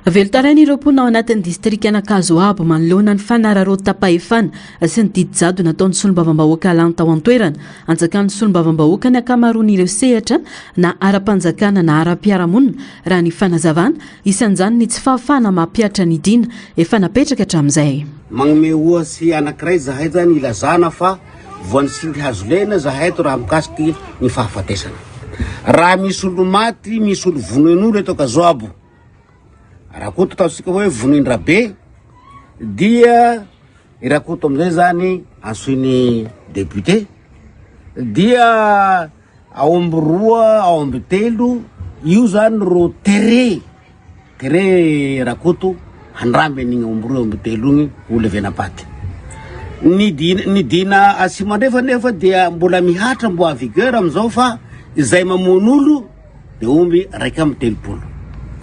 Velotaraina ireo mponina ao anatin'ny distrika Ankazoabo manoloana ny fanararaoty tapahefana sy ny didy jado nataon'ny solombavambahoaka lany tao an-toerana. Anjakan'ny solombavambahoaka ny akamaroan'ireo sehatra na ara-panjakana na ara-piaramonina raha ny fanazavana isan'izany ny tsy fahafahana mampiatra ny dina efa napetraka hatramin'izay. Magnome ohatsy anankiray zahay zany ilazana fa voan'ny sindry hazolena zahay to raha mikasiky ny fahafatesana. Raha misy olo maty, misy olo vonoin'olo eto Ankazoabo. Rakoto ataontsika hoe vonoin-drabe dia irakoto amin'izay zany antsoiny député dia ao amby roa ao amby telo io zany ro tere rakoto handramby an'igny ao amby roa ao amby telo igny olo venapaty. Ny dina asimandrefa nefa dia mbola mihatra mbo avigueur amizao fa izay mamon'olo dia omby raiky amby telopolo.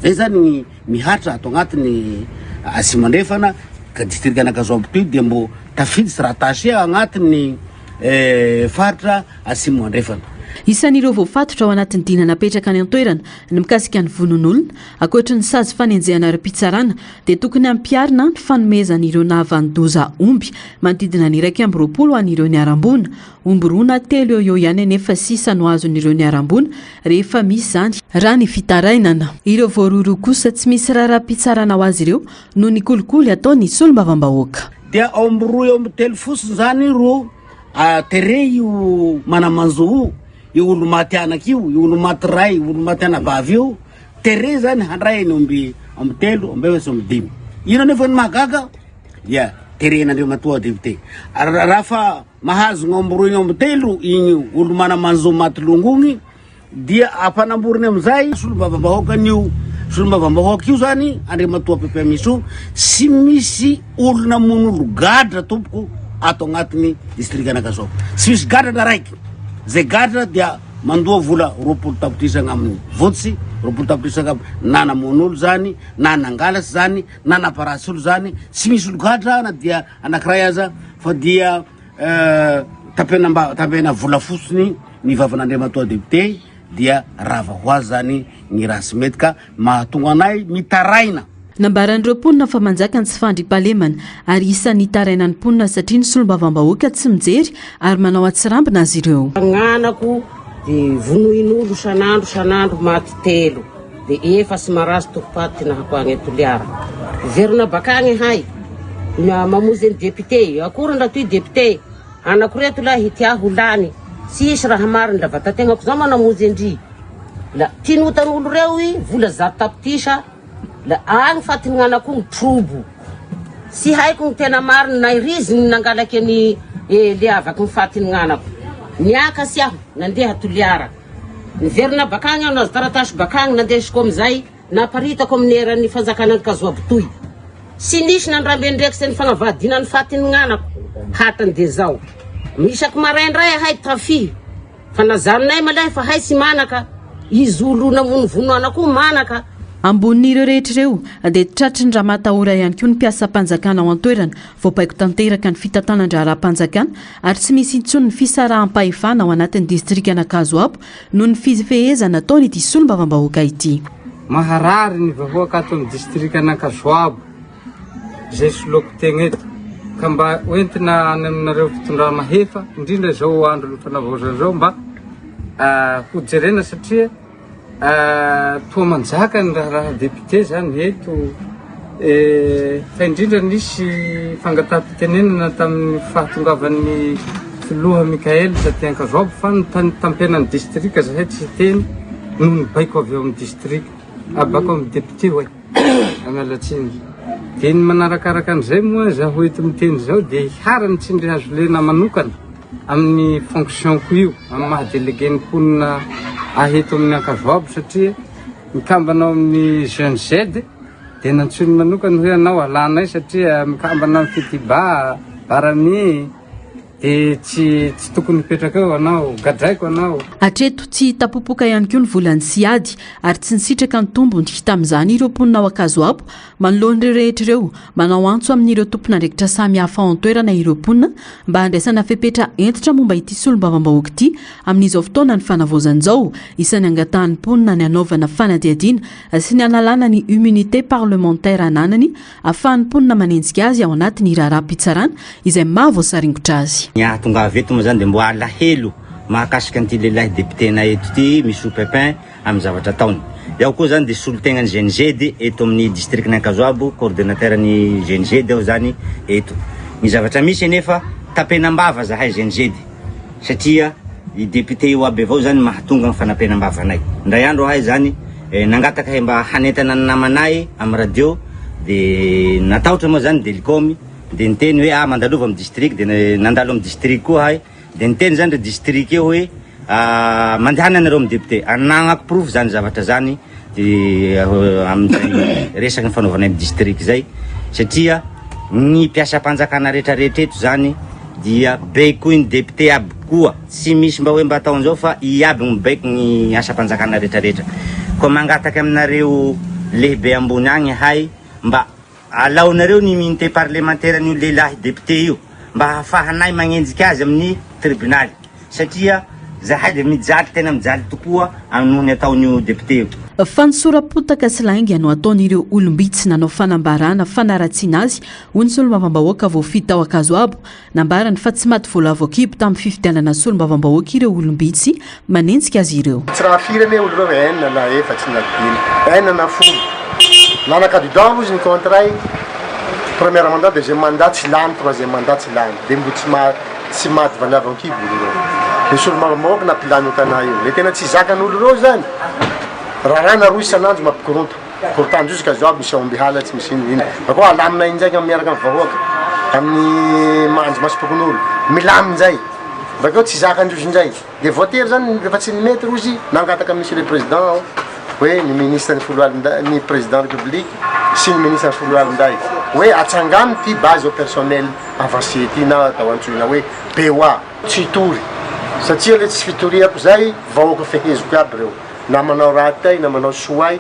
Zay zany mihatra ato agnatiny asimandrefana ka distrika Ankazoabo toy dia mbo tafidy sy rattaché agnatiny faritra asimandrefana. Isan'ireo voafatotra ao anatin'ny dina napetraka any an-toerana ny mikasika ny vonon'olona ankoatra ny sazy fanenjehana ara-pitsarana dia tokony ampiarina ny fanomezan'ireo nahavandoza omby manodidina ny 120 an'ireo ny arambona. Omby roa na telo eo ihany nefa sisa no azon'ireo ny arambona rehefa misy zany raha ny fitarainana. Ireo voaroro kosa tsy misy raha-pitsarana ho azy ireo no ny kolikoly ataon'ny solombavambahoaka. Dia ao amby roa eo amby telo fosiny zany ro tere io manamanzo io olo maty anaky io olo maty ray olo maty anavavy io tere zany handray eny amby telo amby efatra amby dimy. Ino nefa ny mahagaga dia terenandreo matoa député. Raha fa mahazo amby roa amby telo igny olo manamanzo maty longogny dia ampanamboriny amizay solombavambahoaka io solombavambahoaka io zany andriamatoa pepe miso sy misy olona mon'olo gadra tompoko ato agnatiny distrika Ankazoabo. Sy misy gadra raiky. Zay gadra dia mandoa vola 20 tapitrisa aminy votsy 20 tapitrisa na namon'olo zany na nangalasy zany na naparasy olo zany sy misy olo gadra na dia anankiray aza fa dia tapena vola fosiny ny vavan'andriamatoa député dia rava ho azy zany ny raha sy mety ka mahatonga anay mitaraina. Nambaran'ireo mponina fa manjaka ny tsy fandriam-pahalemana ary isan'ny tarainan'ny mponina satria ny solombavambahoaka tsy mijery ary manao atsirambina azy ireo. Agnanako dia vonoin'olo sanandro maty telo dia efa sy marazy tokopaty nahako agny Toliara. Verona bakagny hay mamozy ny député akory nda toy député anakoreto lahy tia ho lany sisy raha mariny la vatategnako zao manamozy andry la tinotan'olo reo i vola 100 tapitisa la agny fatiny gn'anako ny trobo sy haiko ny tena mariny na iriziny nangalaky ny le avaky ny fatiny gn'anako niakasy aho nandeha Toliara niverina bakagny aho nazo taratasy bakagny nandesiko amizay naparitako amin'ny eran'ny fanjakana Ankazoabo toy sy nisy nandrambe ndraiky sy ny fagnavadina ny fatiny gn'anako hatany de zao misaky maraindray ahay tafi fa nazaronay malay fa hay sy manaka izy olo namonovonoana koa manaka ambonin'ireo rehetr'ireo dia tratry ny raha matahora ihany koa ny mpiasa-panjakana ao an-toerana voapaiko tanteraka ny fitantanan-draharaha-panjakana ary tsy misy intsony ny fisaraha-pahefana ao anatin'ny distrik'Anakazoabo noho ny fifehezana ataony ity solombavambahoaka ity. Maharary ny vahoaka ato amin'ny distrik'Anakazoabo izay soloko tegna eto ka mba hoentina any aminareo fitondrana mahefa indrindra izao andro ny fanavaozana izao mba ho jerena satria toa manjaka ny raha député zany eto fa indrindra nisy fangataham-pitenenana tamin'ny fahatongavan'ny filoha Mikael Zaty Ankazoabo fa tampenany distrika zahay tsy teny noho ny baiko avy eo amin'ny distrika abako amin'ny député hoe amalatsiny dia ny manarakaraka an'izay moa zaho eto miteny zao dia hiharany tsindry azo lena manokana amin'ny fonctionko io amin'ny mahadélégué ny mponina aheto amin'ny Ankazoabo satria mikambanao amin'ny jeune Z dia nantsony manokana hoe anao alanay satria mikambana amin'ny fitiba barami dia tsy tokony mipetraka eo anao gadraiko anao. Hatreto tsy tapopoka ihany koa ny volany siady ary tsy nisitraka ny tombony hita amin'izany ireo mponina ao Ankazoabo manoloan'ireo rehetr'ireo manao antso amin'ireo tompon'andraikitra samy hafa ao an-toerana ireo mponina mba handraisana fepetra entitra momba ity solombavambahoaka ity amin'izao fotoana ny fanavaozan'izao isan'ny angatahan'ny mponina ny anaovana fanadihadiana sy ny analana ny immunité parlementaire ananany ahafahan'ny mponina manenjika azy ao anatin'ny raharaha-pitsarana izay mahavoasaringotra azy. Ny ahatonga avy eto moa zany dia mbo alahelo mahakasika an'ity lehilahy député-na eto ity Michou Pepin amin'ny zavatra ataony. Iaho koa zany dia solotegnany GNZ eto amin'ny distrik'ny Ankazoabo, coordinateur ny GNZ aho zany eto. Ny zavatra misy nefa tapenambava zahay GNZ satria i député io aby avao zany mahatonga ny fanapenambavanay. Ndray andro ahay zany nangataka he mba hanentana ny namanay amin'ny radio dia natahotra moa zany Delcom dia niteny hoe mandalova amin'ny district dia nandalo amin'ny district koa hay dia niteny zany district eo hoe mandehana anareo amin'ny député anagnako proof zany zavatra zany dia amin'izay resaka ny fanaovanay amin'ny district zay satria ny mpiasa-panjakana rehetrarehetra eto zany dia baiko ny député aby koa tsy misy mba hoe mba ataon'izao fa iaby ny baiko ny asa-panjakana rehetrarehetra koa mangataka aminareo lehibe ambony agny hay mba alaonareo ny immunité parlementaire n'io lehilahy député io mba hahafahanay magnenjika azy amin'ny tribunal satria zahay dia mijaly tena mijaly tokoa noho ny ataon'io député io. Fansorapotaka sy lainga no ataon'ireo olombitsy nanao fanambarana fanaratsiana azy hoy ny solombavambahoaka voafita ao Ankazoabo nambarany fa tsy maty voalavo akibo tamin'ny fifidianana solombavambahoaka ireo olombitsy manenjika azy ireo. Tsy raha firy ane olo reo enina na efatsy na dimy enina na folo nanaka-candidat izy ny contrat premier mandat deuxième mandat tsy lany troisième mandat tsy lany dia mbo tsy maty valiavan-kibo olo reo dia solombavambahoaka nampilany tana io le tena tsy zakan'olo reo zany raha rana roa isan'andro mampikoronto pourtant jusqu'à Zoabo misy aombihala tsy misy ino bakô alaminay indraiky miaraka amin'ny vahoaka amin'ny manjo masopokon'olo milamin'izay bakeo tsy zakandrozy indray dia voatery zany rehefa tsy nimety rozy nangataka monsieur le président hoe ny ministre ny foloalinday ny président république sy ny ministre ny foloalinday hoe atsangamy ty base au personnel avancé ty na atao antsoina hoe POA tsy tory satria le tsy fitoriako zay vahoaka feheziko aby reo na manao ratay na manao soay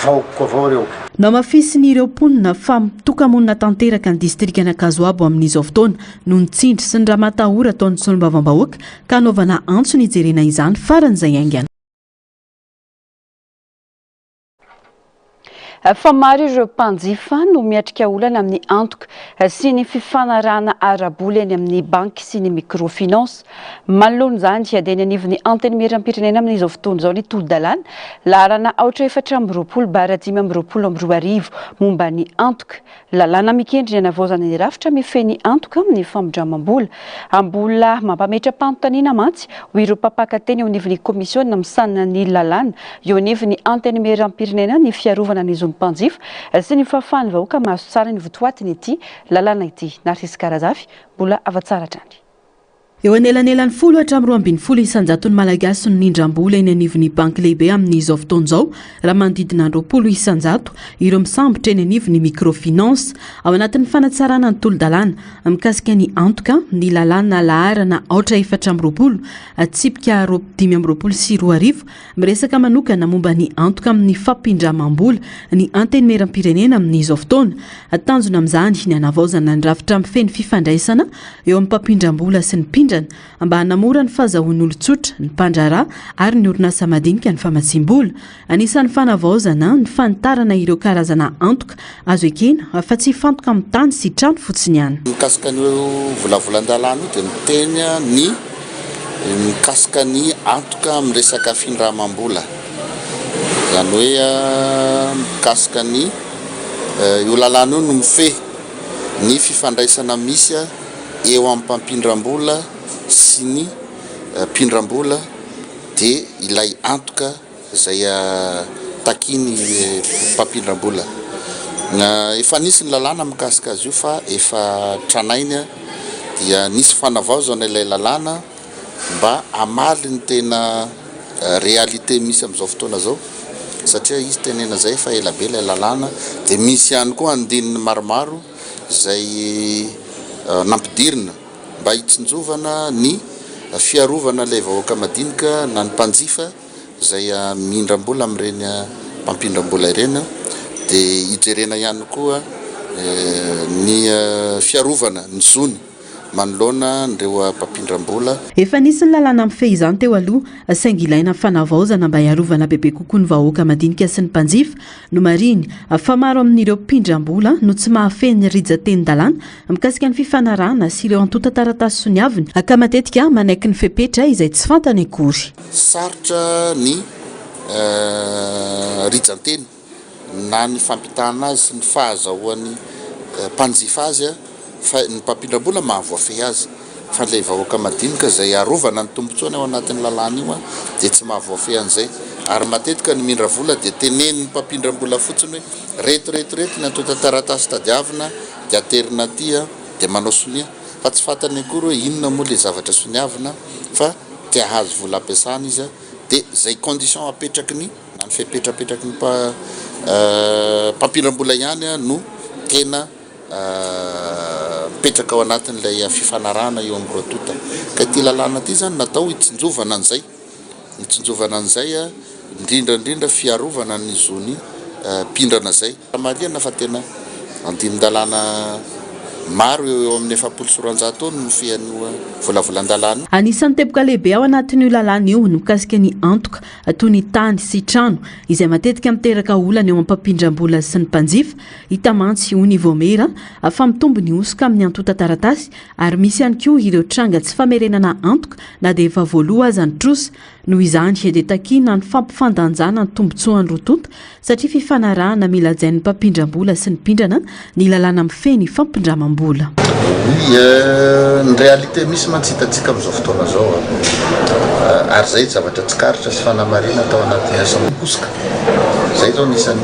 vahoako avao reo. Namafisin'ireo mponina fa mitoka-monina tanteraka ny distrik'ny Ankazoabo amin'izao fotoana no nitsindry sy ny raha matahora ataon'ny solombavambahoaka ka anaovana antso ny jerena izany faran'izay aingana. Fa maro ireo mpanjifa no miatrika olana amin'ny antoka sy ny fifanarahana araboly eny amin'ny banky sy ny microfinance. Manoloana izany dia dia nanivon'ny anteny miram-pirenena amin'izao fotoana izao ny tolo-dalàna laharana aotra 420 momba ny antoka. Lalàna mikendry ny anavaozana ny rafitra mifehy ny antoka amin'ny famondramam-bola. Ambola mampametra-panontaniana mantsy ho ireo mpampakateny eo anivon'ny komisiona misanina ny lalàna eo anivon'ny anteny miram-pirenena ny fiarovana ny mpanjifa sy ny fahafahany vahoaka mahazo tsara ny votoatiny ity lalàna ity. Narcisy Karazafy mbola avatsara hatrany. eo anelanelan'ny 10 isanjaton'ny malagasy no nindram-bola eny anivon'ny banky lehibe amin'izao fotoana izao raha manodidina 20 isanjato ireo misambotra eny anivon'ny microfinance ao anatin'ny fanatsarana ny tolo-dalàna mikasika ny antoka ny lalàna laharana 820 atsipika 520 miresaka manokana momba ny antoka amin'ny fampindramam-bola ny antenimieram-pirenena amin'izao fotoana atanjona amin'izany ny anavaozana ny rafitra amin'ny feny fifandraisana eo amin'ny mpampindram-bola sy ny pindrana mba hanamora ny fahazahoan'olon-tsotra ny mpandrara ary ny orinasa madinika ny famatsim-bola anisan'ny fanavaozana ny fanitarana ireo karazana antoka azo ekena fa tsy fantoka amin'ny tany sy trano fotsiny ihany mikasika ny volavolan-dalàna dia miteny ny mikasika ny antoka amin'ny resaka findramam-bola zany hoe mikasika ny io lalàna io no mifehy ny fifandraisana misy eo amin'ny mpampindram-bola sy ny mpindram-bola dia ilay antoka izay takiny mpampindram-bola efa nisy ny lalàna mikasika azy io fa efa tranainy dia nisy fanavaozana ilay lalàna mba amaly ny tena réalité misy amin'izao fotoana zao satria izy tenena zay fa elabe ilay lalàna dia misy ihany koa andininy maromaro izay nampidirina mba hitsinjovana ny fiarovana ilay vahoaka madinika na ny mpanjifa izay mindram-bola amin'ireny mpampindram-bola ireny dia hijerena ihany koa ny fiarovana ny zony manoloana nireo mpampindram-bola efa nisy ny lalàna mifehy izany teo aloha saingy ilaina fanavaozana mba hiarovana bebe kokoa ny vahoaka madinika sy ny mpanjifa no mariny fa maro amin'ireo mpindram-bola no tsy mahafeny rijateny-dalàna mikasika ny fifanarahana sy ireo antota taratasy soniaviny ka matetika manaiky ny fepetra izay tsy fantany akory sarotra ny rijanteny na ny fampitahana azy sy ny fahazahoan'ny mpanjifa azy fa ny mpampindram-bola mahavoafehy azy fa ilay vahoaka madinika izay arovana ny tombontsony ao anatin'ny lalàna io dia tsy mahavoafehy an'izay ary matetika ny mindra vola dia teneniny mpampindram-bola fotsiny hoe reto ny antota taratasy tadiavina dia aterina aty dia manao sonia fa tsy fantany akory hoe inona moa ilay zavatra soniavina fa tia hazo vola ampiasana izy dia izay condition apetraky ny na ny fepetrapetraky ny mpampindram-bola ihany no tena mipetraka ao anatin'ilay fifanarahana eo amin'ny rotota ka ity lalàna ity zany natao hitsinjovana an'izay indrindrandrindra fiarovana ny zony pindrana zay mariana fa tena andinin-dalàna maro eo amin'ny 700 taona no fian'io volavolan-dalàna anisan'ny teboka lehibe ao anatin'io lalàna io no mikasika ny antoka toy ny tany sy trano izay matetika miteraka olana eo ampampindram-bola sy ny mpanjifa hita mantsy ho ny vomera fa mitombo ny osoka amin'ny antota taratasy ary misy ihany koa ireo tranga tsy famerenana antoka na dia efa voaloha aza ny trosa noho izany dia takina ny fampifandanjana ny tombotsoan'ny rotota satria fifanarahana mila jain'ny mpampindram-bola sy ny pindrana ny lalàna mifeny fampindramam-bola ny réalité misy mantsy hitatsika amin'izao fotoana zao ary zay zavatra tsikaritra sy fanamarina atao anaty asa mikosoka zay zao nisany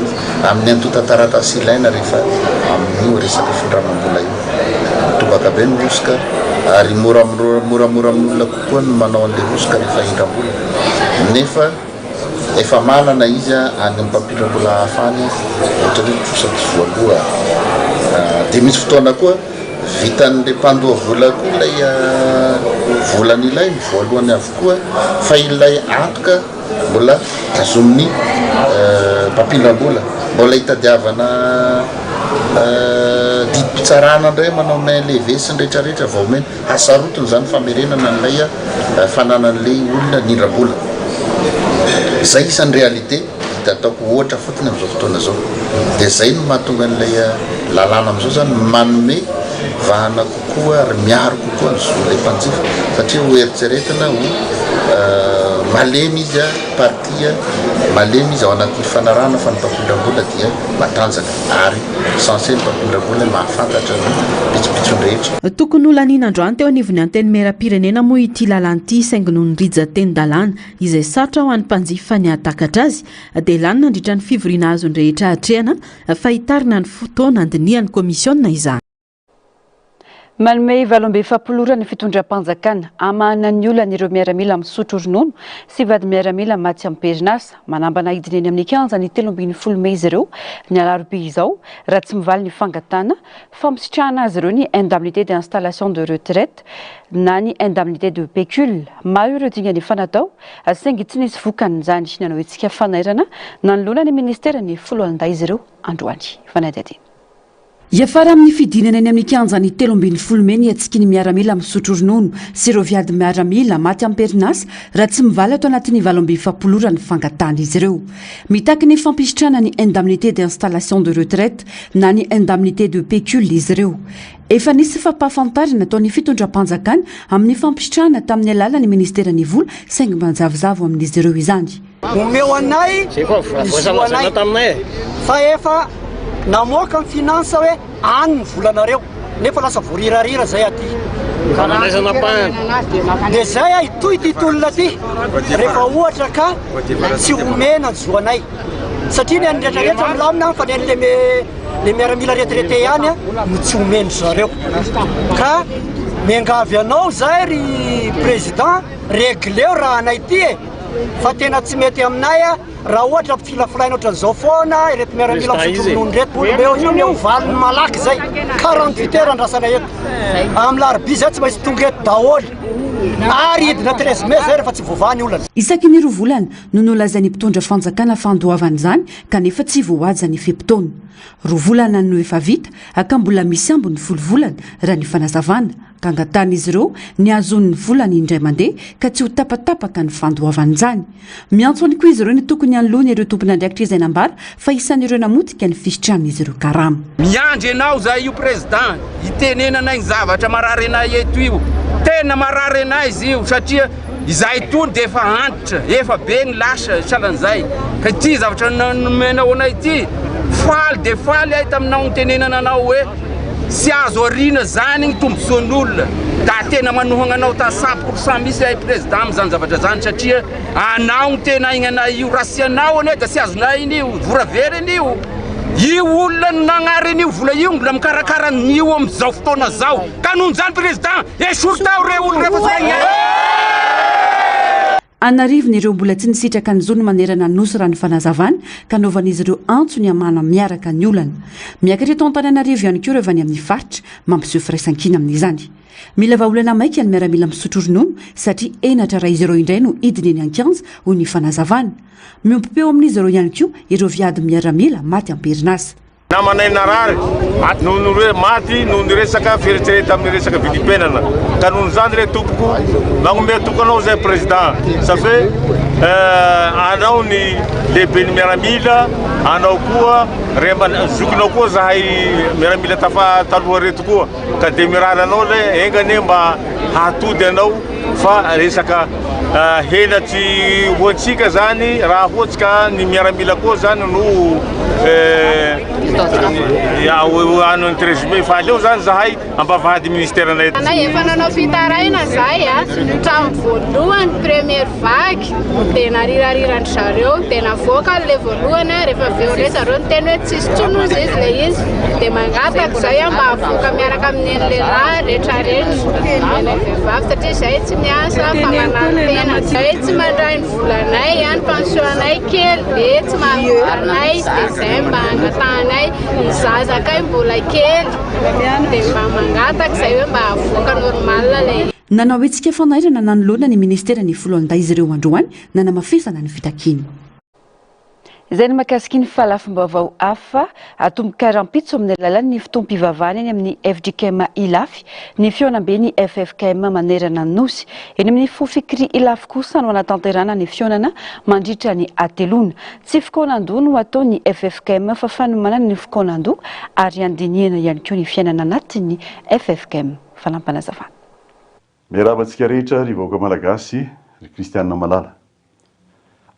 amin'ny antota taratasy ilaina rehefa amin'io resaka findramam-bola io tobaka be ny mosoka ary moramora amin'olona kokoa no manao an'ilay mosoka rehefa hindram-bola nefa efa manana izy any amin'ny mpampindram-bola hafany ohatra hoe trosaky voaloha dia misy fotoana koa vitan'ilay mpandoha vola koa ilay volany ilay voalohany avokoa fa ilay antoka mbola azomin'ny mpampindram-bola mbola hitadiavana didim-pitsarana indray manao main lehive sy ny rehetrarehetra vao mena hasarotiny zany famerenana n'ilay fananan'ilay olona nindram-bola zay isan'ny réalité hita ataoko ohatra fotiny amin'izao fotoana zao dia zay no mahatonga n'ilay lalàna amin'izao zany manome vahana kokoa ary miaro kokoa ny zon'ilay mpanjifa satria ho eritseretina ho malemy izy partia malemy izy ao anatin'ny fanarahana fa ny mpampindram-bola dia matanjaka ary censé ny mpampindram-bola mahafantatra ny pitsopitsony rehetra tokony olaniana androany teo anivony antenimieram-pirenena moa ity lalàna ity saingy noho ny rijateny-dalàna izay sarotra ho an'ny mpanjifa ny hatakatra azy dia lanina andritra ny fivoriana azo ny rehetra hatrehana fa hitarina ny fotoana andinian'ny komisiona izany Manome valombe fapolora ny fitondram-panjakana amahana ny olana ireo miaramila misotro ronono sy vady miaramila maty amin'ny perinasa manambana hidiny eny amin'ny kanja ny 13 Mey izy ireo ny alarobia izao raha tsy mivaly ny fangatana famisitrahana azy ireo ny indemnité d'installation de retraite na ny indemnité de pécule maha ireo dingany fanatao saingy tsy nisy vokan'izany nanao itsika fanairana nanoloana ny ministera ny foloalinday izy ireo androany fanadadiny. Iafara amin'ny fidinana eny amin'ny kanja ny 13 Mey ny atsiky ny miaramila misotro ronono sy ireo viady miaramila maty amin'ny perinasa raha tsy mivaly ato anatin'ny 20 ny fangatana izy ireo. Mitaky ny fampisitrana ny indemnité d'installation de retraite na ny indemnité de pécule izy ireo. Efa nisy fampahafantarana ataon'ny fitondram-panjakana amin'ny fampisitrahana tamin'ny alalan'ny ministeran'ny vola saingy manjavozavo amin'izy ireo izany. Omeo anay fa efa namoaka ny finansa hoe any ny volanareo nefa lasa voarirarira zay aty dia zay itoy ty tolona ty rehefa ohatra ka tsy omena ny zoanay satria ny any rehetrarehetra milamina fa ny le miaramila retraité ihany no tsy omeny zareo ka miangavy anao zay ry président régleo raha anay ty e fa tena tsy mety aminay raha ohatra filafilaina ohatran'izao foana ireto miaramila misotro reto eo valiny malaky zay 48 heures andrasana eto amin'ny larobia zay tsy maintsy tonga eto daholo ary hidina 13 Mey zay rehefa tsy voavany olana. Isaky ny roa volana no nolazain'ny mpitondra fanjakana fandoavan'izany kanefa tsy voahaja ny fepitaona. Roa volana no efa vita aka mbola misy ambony 10 volana raha ny fanazavana ka angatan'izy ireo ny azon'ny volana indray mandeha ka tsy ho tapatapaka ny fandoavan'izany. Miantso any koa izy ireo ny tokony anoloany ireo tompon'andraikitra izay nambara fa isan'ireo namotika ny fisitran'izy ireo karama. Miandry anao zay io président itenenana ny zavatra marary anay eto io tena marary anay izy io satria izay tony dia efa antitra efa be ny lasa salan'izay ka ty zavatra nomenao anay ty faly dia faly ay taminao nitenenana anao hoe sy azo arina zany ny tombosoan'olona da tena manohana anao ta 100% misy ay président am'izany zavatra zany satria anao ny tena ignanay io raha sy anao ane da sy azonay iny io voraveriny io olona nagnariny io vola io mbola mikarakara n'io am'izao fotoana zao ka noho zany président esory tao re olo rehefa zay Anarivony ireo mbola tsy nisitraka ny zony manerana nosy raha ny fanazavana ka novan'izy ireo antso ny amana miaraka ny olana. Miakatra eto Antananarivo ihany koa rehefa ny amin'ny faritra mampiseho firaisan-kina amin'izany. Mila vahaolana maika ny miaramila misotro ronono satria enatra raha izy ireo indray no hidiny eny an-kianja ho ny fanazavana. Miompipeo amin'izy ireo ihany koa ireo viady miaramila maty am-perinasa. Namanay narary noho hoe maty noho ny resaka fieritsereta amin'ny resaka vidim-penana ka noho zany le tompoko magnome toko anao zay président ça fait anao ny lehibe ny miaramila anao koa zokinao koa zahay miaramila taloha reto koa ka dia mirary anao le engane mba hahatody anao fa resaka helatsy hoantsika zany raha ohatsika ny miaramila koa zany no ano 13 Mey fa aleo zany zahay ambavahady ministère anay anay efa nanao fitaraina zay trano voalohany première vague tena rirariran'ny zareo tena voaka le voalohany rehefa veo zareo ny teny hoe tsisy tsonozy izy le izy dia mangataka zay mba avoaka miaraka amin'ny lehilahy rehetrareny eny vehivavy satria zay tsy miasa fananantena zay tsy mandray ny volanay any pension anay kely dia tsy mahavarnay dia zay mba angatanay ny zazakay mbola kely dia mba mangataka zay hoe mba avoaka normal le nanao etsika fanairana nanoloana ny ministera ny foloalinday izy ireo androany nanamafisana ny fitakiny. Izay ny mahakasiky ny fahalafi-baovao hafa atomboka rampitso amin'ny alalan'ny fotoam-pivavahana eny amin'ny FJKM Ilafy ny fionambe ny FFKM manerana ny nosy eny amin'ny fofikry Ilafy kosa no anatanterana ny fionana mandritra ny atelona tsy fokonandoha no atao ny FFKM fa fanomanana ny fokonandoha ary andiniana ihany koa ny fiainana anatin'ny FFKM fanampanazavana. Miarabantsika rehetra ry vahoaka malagasy ry kristianina malala.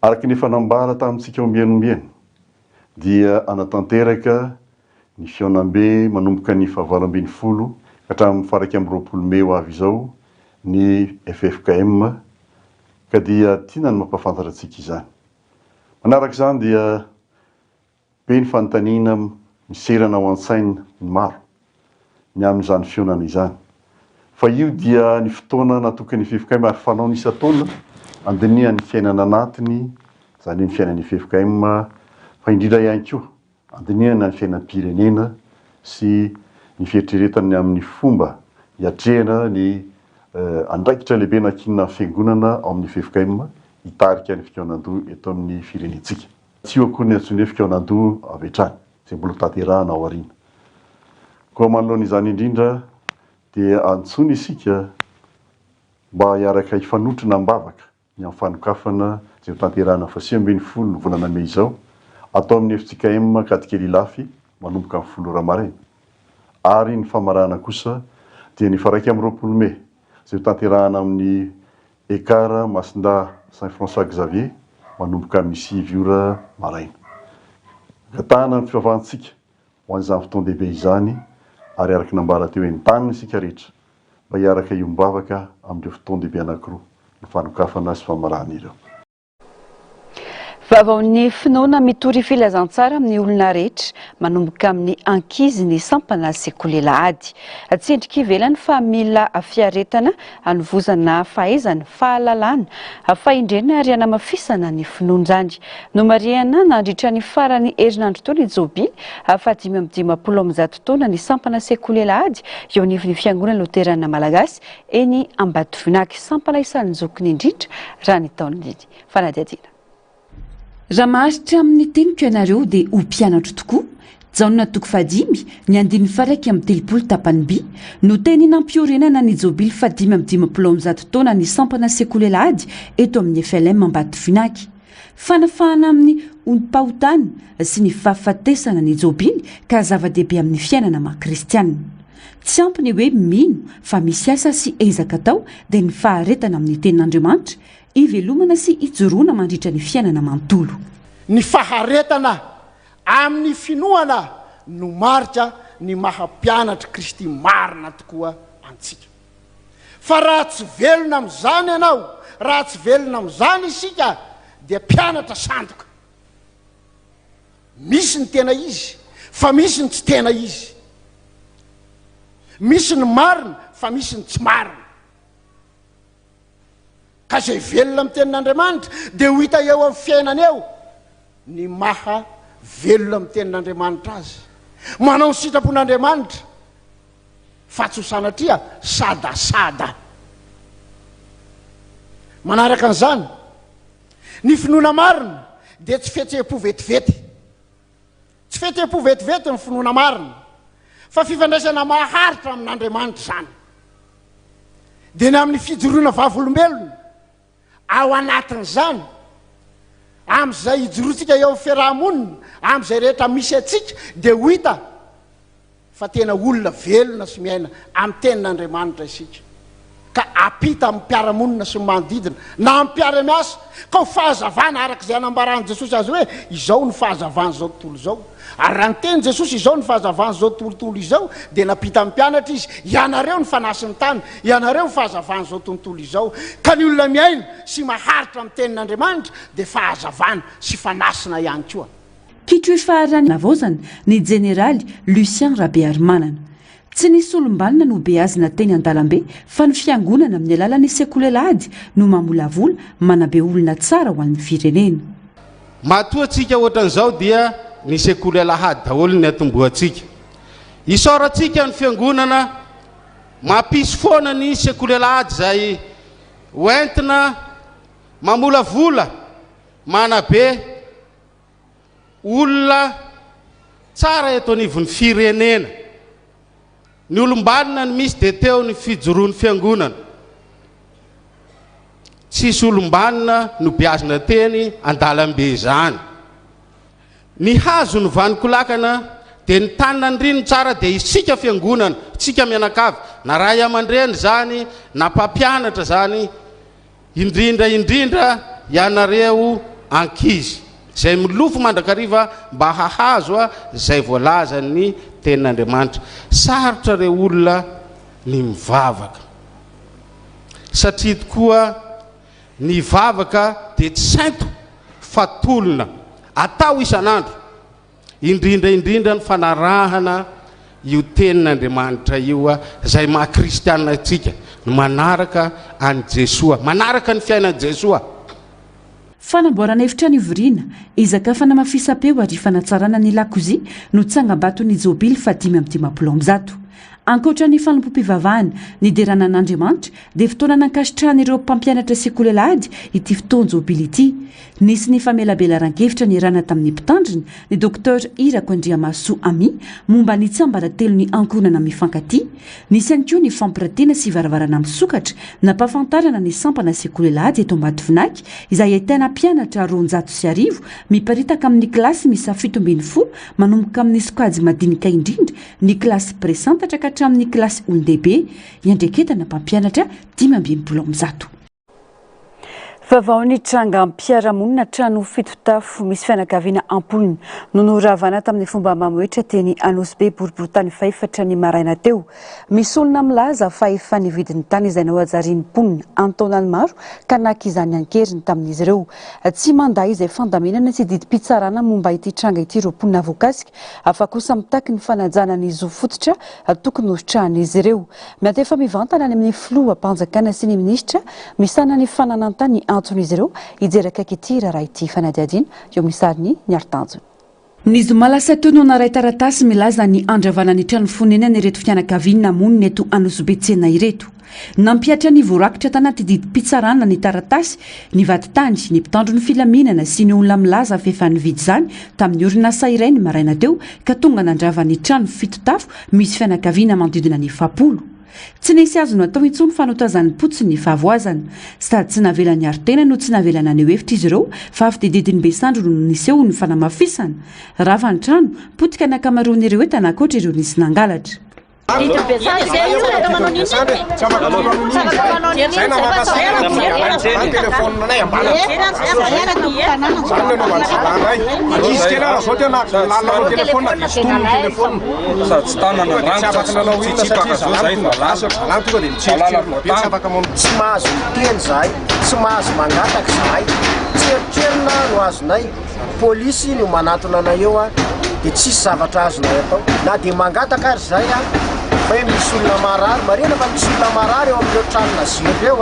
Araky ny fanambara tamintsika ombianombiany dia anatanteraka ny fionambe manomboka ny 7 ka hatramin'ny 20 Mey ho avy izao ny FFKM ka dia tiana ny mampafantatra antsika izany. Manaraka izany dia be ny fanontaniana miserana ao an-tsaina ny maro ny amin'izany fionana izany. fa io dia ny fotoana natokany FFKM ary fanao ny isa-taona andiniha ny fiainana anatiny, zany ny fiainan'ny FFKM fa indrindra ihany koa andinihana ny fiainam-pirenena sy ny fieritreretany amin'ny fomba hiatrehana ny andraikitra lehibe nakinina fiangonana ao amin'ny FFKM hitarika ny fikaonan-doha eto amin'ny firenentsika. Tsy io akory ny antsoina hoe fikaonan-doha avy hatrany, izay mbola tanterahana ao aoriana. Koa manoloan'izany indrindra dia antsony isika mba hiaraka hifanotrona ambavaka ny amin'ny fanokafana izay tanterahana fa 20 ny volana Mey izao atao amin'ny FJKM Katikely Lafy manomboka amin'ny 10 Ramaraina. Ary ny famarahana kosa dia ny 1 Mey izay tanterahana amin'ny Ekara Masinda Saint-François Xavier manomboka amin'ny 9 maraina. Gatahana ny fivavahantsika ho an'izany fotoan-dehibe izany ary araka nambara teo entanina isika rehetra mba hiaraka iombavaka amin'ireo fotoan-dehibe anankiroa ny fanokafana sy famarahana ireo. Vavaon'ny finoana mitory filazantsara amin'ny olona rehetra manomboka amin'ny ankizy ny sampana sekoly lahady. Atsendriky ivelany fa mila fiaretana hanovozana fahaizana, fahalalana, faindrena ary hanamafisana ny finoana izany. No mariana nandritra ny farany herinandro taona Jobily fa 520 taona ny sampana sekoly lahady eo anivon'ny fiangonana Loterana Malagasy eny Ambatovinaka, sampana isan'ny zokiny indrindra raha ny taon'ny fanadihadiana. Raha maharitra amin'ny teniko ianareo dia ho mpianatra tokoa. Jaonina toko 5 ny 1 tapany by no teny nampiorenana ny Jobily 520 taona ny sampana sekoly lahady eto amin'ny FLM Ambatovinaka. Fanafahana amin'ny onim-pahotany sy ny fahafatesana ny Jobily ka zava-dehibe amin'ny fiainana maha-kristianina. Tsy ampy ny hoe mino fa misy asa sy ezaka tao dia ny faharetana amin'ny tenin'Andriamanitra, ivelomana sy ijoroana mandritra ny fiainana manontolo. Ny faharetana amin'ny finoana no maritra ny mahampianatra Kristy marina tokoa antsika. Fa raha tsy velona amin'izany ianao, raha tsy velona amin'izany isika dia mpianatra sandoka. Misy ny tena izy, fa misy ny tsy tena izy. Misy ny marina, fa misy ny tsy marina. Ka izay velona amin'ny tenin'Andriamanitra dia ho hita eo amin'ny fiainana eo ny maha velona amin'ny tenin'Andriamanitra azy. Manao ny sitrapon'Andriamanitra fa tsy ho sanatria sadasada. Manaraka an'izany, ny finoana marina dia tsy fihetseham-po vetivety. Tsy fihetseham-po vetivety ny finoana marina, fa fifandraisana maharitra amin'Andriamanitra izany. Dia ny amin'ny fijoroana vavolombelona ao anatin'izany, amin'izay ijoroantsika eo amin'ny fiarahamonina, amin'izay rehetra misy atsika dia ho hita fa tena olona velona sy miaina amin'ny tenin'Andriamanitra isika. Ka apita amin'ny mpiaramonina sy manodidina na amin'ny mpiara-miasa ka ho fahazavana araka izay anambarany Jesosy azy hoe izao ny fahazavana izao tontolo izao. Ary raha niteny Jesosy izao ny fahazavana izao tontolo izao dia napita amin'ny mpianatra izy, ianareo ny fanasiny tany, ianareo ny fahazavana izao tontolo izao. Ka ny olona miaina sy maharitra amin'ny tenin'Andriamanitra dia fahazavana sy fanasina ihany koa. Kitro farany navaozana ny jeneraly Lucien Rabearmanana. Tsy nisy olombalina no be azina teny an-dalambe fa ny fiangonana amin'ny alalan'ny sekoly lahady no mamolavola manabe olona tsara ho an'ny firenena. Matoa antsika ohatran'izao dia ny sekoly lahady daholo ny atombohantsika. Isaorantsika ny fiangonana mampisy foana ny sekoly lahady izay hoentina mamolavola manabe olona tsara eto anivon'ny firenena. Ny olombalina ny misy dia teo ny fijoroan'ny fiangonana. Tsisy olombalina no beazina teny an-dalambe izany. Ny hazo ny vanikolakana dia ny tanina ny rino tsara dia isika fiangonana, tsika mianakavy, na ray aman-dreny zany, na mpampianatra zany, indrindra ianareo ankizy. Izay milofo mandrakariva mba hahazo izay voalaza ny tenin'Andriamanitra. Sarotra reo olona ny mivavaka. Satria tokoa ny vavaka dia tsy sainto fa tolona. Atao isan'andro. Indrindra ny fanarahana io tenin'andriamanitra io a zay maha kristianina atsika no manaraka any Jesoa, manaraka ny fiainan'i Jesoa. Fanamboarana efitra ny Ivoriana, izaka fanamafisam-peo ary fanatsarana ny lakozia no tsangam-baton'ny Jobily 530. Ankoatra ny fanompo-pivavahana ny deranan'Andriamanitra dia fotoana nankasitrahan'ireo mpampianatra sekoly ity fotoana Jobily ity. Nisy ny famelabelaran-kevitra ny rana tamin'ny mpitandriny ny Dr Irako Andriamasoa Ami momba ny tsambaratelo ny ankonana mifankatia. Nisy ihany koa ny fampirantiana sy varavarana misokatra nampahafantarana ny sampana sekoly eto Ambatovinaky izay ahitana mpianatra 209 miparitaka amin'ny kilasy misa 17 manomboka amin'ny sokajy madinika indrindra ny kilasy presantatra ka hatramin'ny kilasy olon-dehibe iandreketana mpampianatra 520. Vavaon'ny tranga mpiaramonina trano fitotafo misy fianakaviana ampoliny no noravana tamin'ny fomba mamoetra teny Anosy Be boriboritany faefatra ny maraina teo. Misy olona milaza fa efa nividin'ny tany izay nahoajarian'ny mponina antaonany maro ka nakizany ankeriny tamin'izy ireo. Tsy manday izay fandaminana sy didim-pitsarana momba ity tranga ity ireo mponina voakasika afa kosa mitaky ny fanajana ny zo fototra tokony hositrahan'izy ireo. Mianto efa mivantana any amin'ny filoam-panjakana sy ny minisitra misana ny fananantany anton'izy ireo ijeraka ity raha ity fanadiadiana eo amin'ny sariny ny Artanjona. Ny zoma lasa teo no naray taratasy milaza ny andravana ny trano fonenana ireto fianakaviana monina eto Anosy Be tsena ireto. Nampiatra ny voarakitra tanaty didim-pitsarana ny taratasy, ny vatitany, ny mpitandro ny filaminana sy ny olona milaza fa efa nividy izany tamin'ny orinasa iray ny maraina teo ka tonga nandrava ny trano fitotafo misy fianakaviana manodidina ny 700. Tsy nisy azo natao intsony fanotazan'ny potsiny ny fahavoazana. Sady tsy navelan'ny aritena no tsy navelana ny hevitra izy ireo fa avy dia didin'ny Besandro no niseho ny fanamafisana. Rava ny trano, potika ny akamaroan'ireo entana ankoatra ireo nisy nangalatra. Tsy mahazo miteny zahay, tsy mahazo mangataka zahay, tsy eritrerina no azonay. Polisy no manatona anay eo dia tsisy zavatra azonay atao. Na dia mangataka ary zahay fa hoe misy olona marary, marina fa misy olona marary eo amin'ireo tranona zero eo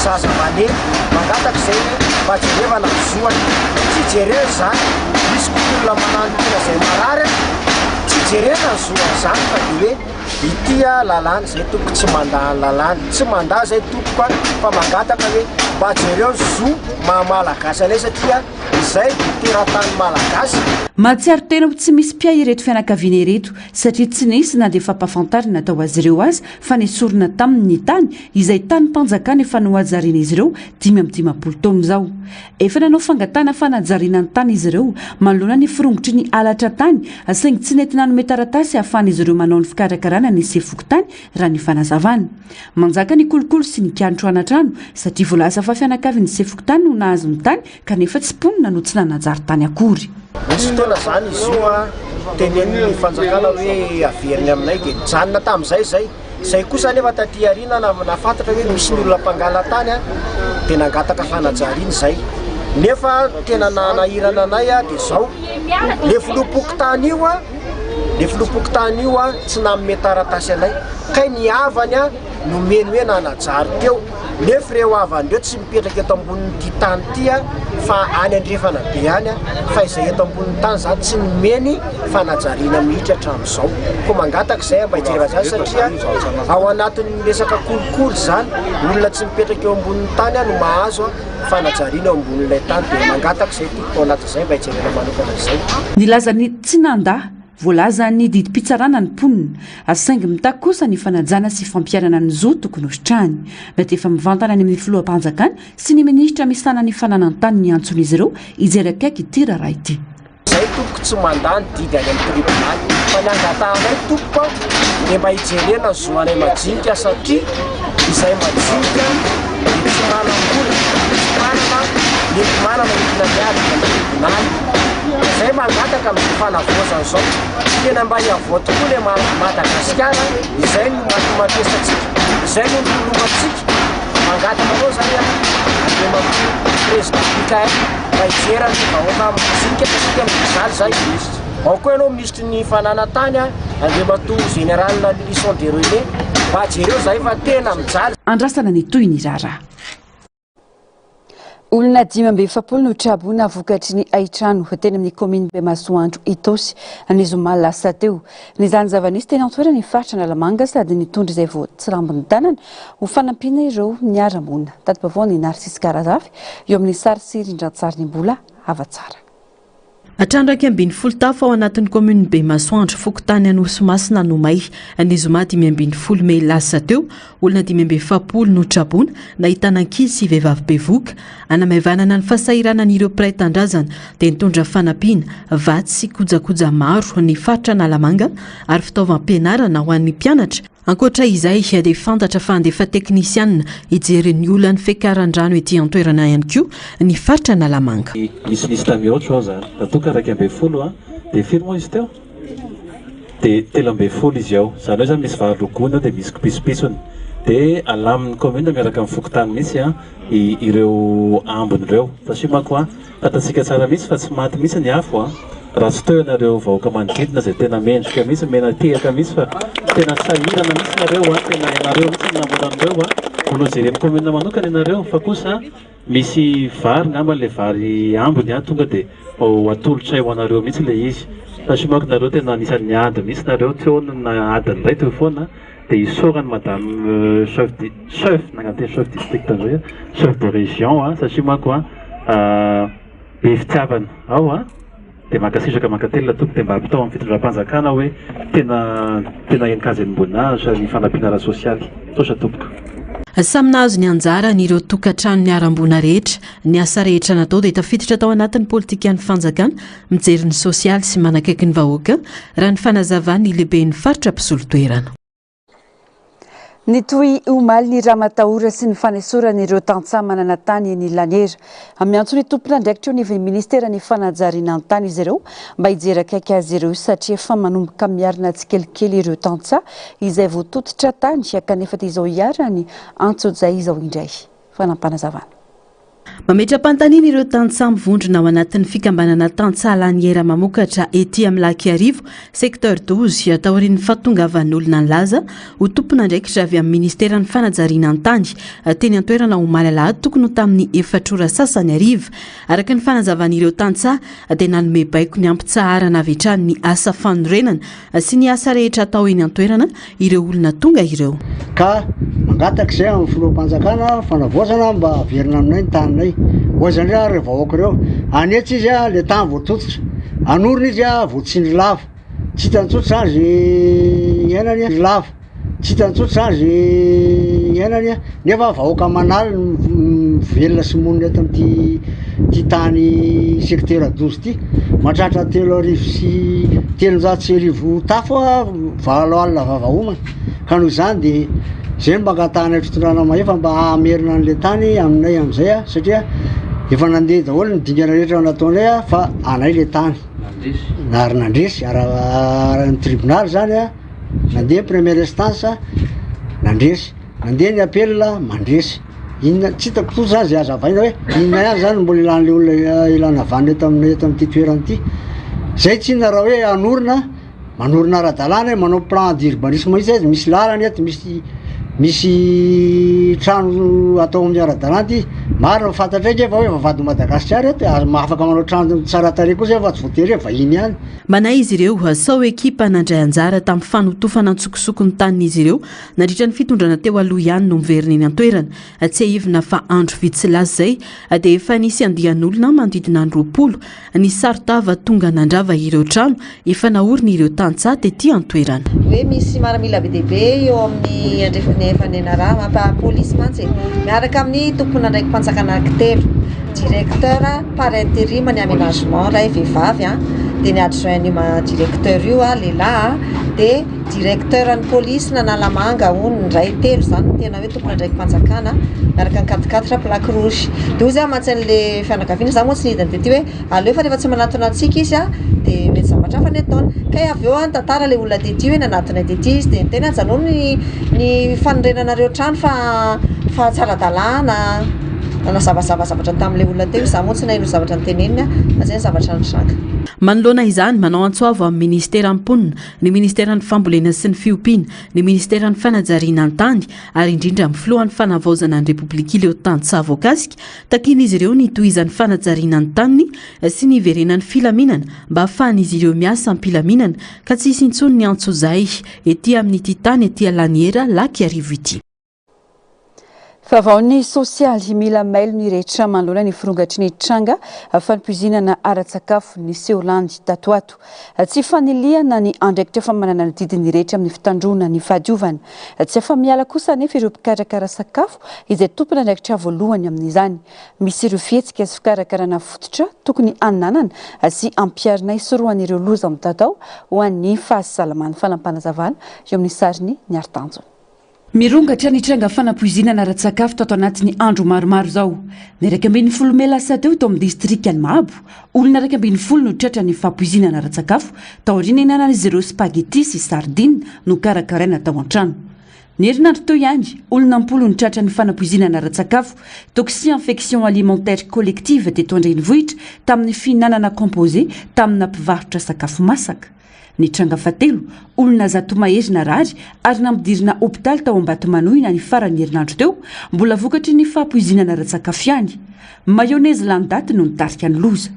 zaza maneny mangataka izay mba jerevana mizoana. Tsy jerena izany, misy olona mananona izay marary tsy jerena ny zoana izany fa dia hoe ity lalàna izay tompoko tsy mandà ny lalàna, tsy mandà izay tompoko fa mangataka hoe mba jereo zo maha-malagasy anay satria izay tera-tany malagasy. Mahatsiaro tena ho tsy misy pia ireto fianakaviana ireto satria tsy nisy na dia fampahafantarina natao azy ireo azy fa nisorona tamin'ny tany izay tany mpanjakana efa nohajariana izy ireo 520 taona izao. Efa nanao fangatana fanajariana ny tany izy ireo manoloana ny firongotry ny alatra tany saingy tsy nentina hanome taratasy ahafahan'izy ireo manao ny fikarakarana ny sefokotany raha ny fanazavana. Manjaka ny kolokolo sy ny kianitro anatrano satria voalaza fa fianakavian'ny sefokotany no nahazo ny tany kanefa tsy ponina no tsy nanajary tany akory. Misy fotoana zany izy io tenen'ny fanjakana hoe averiny aminay dia mijanona tamin'izay zay kosa nefa taty aoriana nafantatra hoe misy ny olona mpangala tany dia nangataka fanajariana izay. Nefa tena nahirana anay dia zao le filopoko tany io tsy nanome taratasy anay kay ny havany nomeny hoe nanajary teo. Nefa ireo havandreo tsy mipetraka eto ambonin'ity tany ity fa any andrefana be any fa izay eto ambonin'ny tany zany tsy nomeny fanajariana mihitsy hatramin'izao. Ko mangataka izay mba hijereva zany satria ao anatin'ny resaka kolikoly zany olona tsy mipetraka eo ambonin'ny tany no mahazo fanajariana eo ambonin'ilay tany dia mangataka izay tiko ao anatin'izay mba hijerena manokana izay. Nilazany tsy nanda voalaza ny didim-pitsarana ny mponina asaingy mitaky kosa ny fanajana sy fampiarana ny zo tokony hositrahany. Mety efa mivantana any amin'ny filoam-panjakana sy ny minisitra misana ny fananantany ny antson'izy ireo ijeraka aiky ity raha ity. Izay tompoko tsy mandany didy any amin'ny tribonaly fa ny angatahanay tompoko dia mba hijerena ny zoanay majinika satria izay majinika dia tsy manam-bola, tsy manana entina miady amin'ny tribonaly. Izay mangataka amin'ny fanavoazana izao tena mba hiavoa tokoa ilay Madagasikara, izay no matomatesatsika, izay no nolomatsika. Mangataka anao zany adema presidenta mba hijerana ny vahoaka majinika tasika mizaly zay. Ao koa ianao ministry ny fananantany Andriamato général Lisson de René mba jereo zay fa tena mijaly andrasana ny toy ny raharaha. Olona 5 no trabona vokatry ny aitrano teny amin'ny kominy Bemasoandro Itosy ny zoma lasa teo. Nizany zava-nisy teny antoerana ny faritra Analamanga sady nitondra izay vao tsirambony tanana ho fanampiana ireo miara-monina. Tadibavao ny Narcisse Karazafy eo amin'ny sary sirindrantsary ny mbola avatsara. Atrano 270 tafo ao anatin'ny komune Bemasoandro fokotany Anosomasina no may ny zoma 570 Mey lasa teo olona 570 no trabona nahitana ankizy sy vehivavy bevoka anamaivana ny fahasahiranan'ireo mpiray tandrazana dia nitondra fanampiana vatsy sy kojakoja maro ny faritra Analamanga ary fitaovam-pianarana ho an'ny mpianatra. Ankoatra izay dia fantatra fa andefa teknisianina hijereny olona ny fekaran-drano ety antoerana ihany koa ny faritra Analamanga. Nisy tamiotro ao zany natoka 270 dia firy moa izy teo dia 370 izy ao zany hoe zany misy vahalogona dia misy pisopisony dia alamin'ny commune miaraka amin'ny fokotany misy ireo ambony ireo satria manko fatatsika tsara misy fa tsy maty misy ny afo raha tsy teo ianareo vahoaka manodidina zay tena mendrika misy mena tehaka misy fa tena sahirana misy nareo tena ianareo misy namoranareo ono jereny commune manokana ianareo fa kosa misy vary ngamba le vary ambony tonga dia atolotra ho anareo mihitsy le izy satria manko nareo tena anisan'ny ady misy nareo teo na adiny iray teo foana dia isorany madame chef nagnateny chef district zay chef de région satria manko be fitiavana ao dia makasitraka makatelina toko dia mba ampitao amin'ny fitondram-panjakana hoe tena enkazeny mbonage ny fanampiana ra sosialy tosa tompoko. Samy nahazo ny anjara n'ireo tokantrano ny arambona rehetra ny asa rehetra natao dia tafiditra tao anatin'ny politika ny fanjakana mijery ny sosialy sy manakaiky ny vahoaka raha ny fanazavany lehiben'ny faritra mpisolo-toerana. Ny toy omaly ny ramatahora sy ny fanesorana ireo tantsaha manana tany ny laniera amiantso ny tompona ndraikitra eo ny ministera ny fanajariana ny tany izy ireo mba hijery akaiky azy ireo satria efa manomboka miarina tsikelikely ireo tantsaha izay voatotitra tany kanefa izao iarany antso izay izao indray fanampanazavana. Mametra-pantanina ireo tantsaha mivondrona ao anatin'ny fikambanana tantsaha laniera mamokatra ety amin'ny Lakiarivo secteur 12 taorian'ny fahatongavan'olona ny laza ho tompona ndraikitra avy amin'ny ministera ny fanajariana ny tany teny antoerana ho malalahady tokony ho tamin'ny 4 ora sasany ariva araka ny fanazavan'ireo tantsaha dia nanome baiko ny ampitsaharana avy hatrany ny asa fanorenana sy ny asa rehetra atao eny antoerana ireo olona tonga ireo ka mangataka izay amin'ny filoham-panjakana fanavoazana mba averina aminay ny taninay voazany reo vahoaka ireo anetsy izy le tany voatototra anorina izy voatsindry lava tsy hitantsotsa azy iainany lava tsy hitantsotsa azy iainany nefa vahoaka manaly velona sy monina eto amin'ity tany secteur 12 ity mahatratra 3 sy 300 tafo valo alina vavahomana ka noho izany dia zay mba angatahana fitondrana maefa mba amerina an'le tany aminay amin'izay satria efa nandeha daholo ny dingana rehetra nataonay fa anay le tany ary nandresy ny tribunal zany nandeha première instance nandresy nandeha ny appel mandresy inona tsy hitako toy zany zay azavaina hoe inona ihany zany mbola ilan'le olona ilana vanina eto amin'ity toerana ity zay tsy na raha hoe anorina manorina ara-dalàna manao plan d'urbanisme izy izy misy lalana eto misy trano atao amin'ny ara-dalàna ity marina fantatra efa hoe vavady Madagasikara eto afaka manao trano tsara tarehy koa zay fa tsy voatery hoe vahiny ihany. Manay izy ireo sao ekipa nandray anjara tamin'ny fanotofana ntsokosoko ny tanin'izy ireo nandritra ny fitondrana teo aloha ihany no miverina eny antoerana tsy ahivina fa andro vitsilazy zay dia efa nisy andian'olona manodidina ny 20 ny sarotava tonga nandrava ireo trano efa naorina ireo tantsaha tetỳ antoerana. Hoe misy maramila be dehibe eo amin'ny andrefana fanenara mampa-polisy mantsy miaraka amin'ny tompona ndraiky mpanjakana anankitelo directeur par intérim ny aménagement ray vehivavy dia ny adjoint ny directeur io lehilahy dia directeur ny polisy na Analamanga hono ray telo zany tena hoe tompona ndraiky mpanjakana miaraka ny 4 plaque rouge dia ozy mantsy an'le fianakaviana za moa tsy nidiny dia ty hoe aleo fa rehefa tsy manatona antsika izy dia mety zavatra fa ny ataony ka avy eo tantara le olona dety hoe nanatona dety izy dia tena janono ny fanorenanareo trano fa tsara dalàna nanazavazavazavatra tamin'ilay olona teo izy moa tsy naino zavatra nytenenina fa zay ny zavatra nitranga manoloana izany manao antsoavo amin'ny ministera ny-ponina ny ministera ny fambolena sy ny fiompiana ny ministera ny fanajariana an-tany ary indrindra amin'ny filohan'ny fanavaozana ny repoblika Leotany Savokasika takian'izy ireo ny tohizan'ny fanajariana an-taniny sy ny iverenan'ny filaminana mba ahafahan'izy ireo miasa am-pilaminana ka tsy hisy intsony ny antso izay ety amin'ny titany ety Alaniera laky arivo ity. Vavaony sosialy mila mailo ny rehetra manoloana ny firongatry ny tranga fampizinana ara-tsakafo ny Seolandy tatoato. Tsy faniliana ny andraikitra famanana ny didiny rehetra amin'ny fitandrona ny fahadiovana. Tsy afa-miala kosa anefa ireo mpikarakara sakafo izay tompona andraikitra voalohany amin'izany. Misy ireo fihetsika sy fikarakarana fototra tokony ananana sy ampiarina isorohan'ireo loza amin'ny tatao ho an'ny fahasalamany falampanazavana eo amin'ny sariny ny Artanjo. Mirongatra ny tranga fanampoizinana ara-tsakafo tato anatin'ny andro maromaro zao. Ny 20 Mey lasa teo amin'ny distrikany Mahabo, olona 20 no tratra ny fampoizinana ara-tsakafo taoriana inanan'izy ireo spaghetti sy sardine no karakaraina tao an-trano. Ny herinandro teo ihany, olona 10 no tratra ny fanampoizinana ara-tsakafo toxi infection alimentaire collective teto Andrenivohitra tamin'ny fihinanana composé tamina mpivarotra sakafo masaka. Ny tranga fatelo, olona zato mahery narary ary nampidirina hôpitaly tao Ambatomanoina ny farany herinandro teo, mbola vokatry ny fampoizinana ara-tsakafo ihany. Mayonnaise landaty no nitarika ny loza.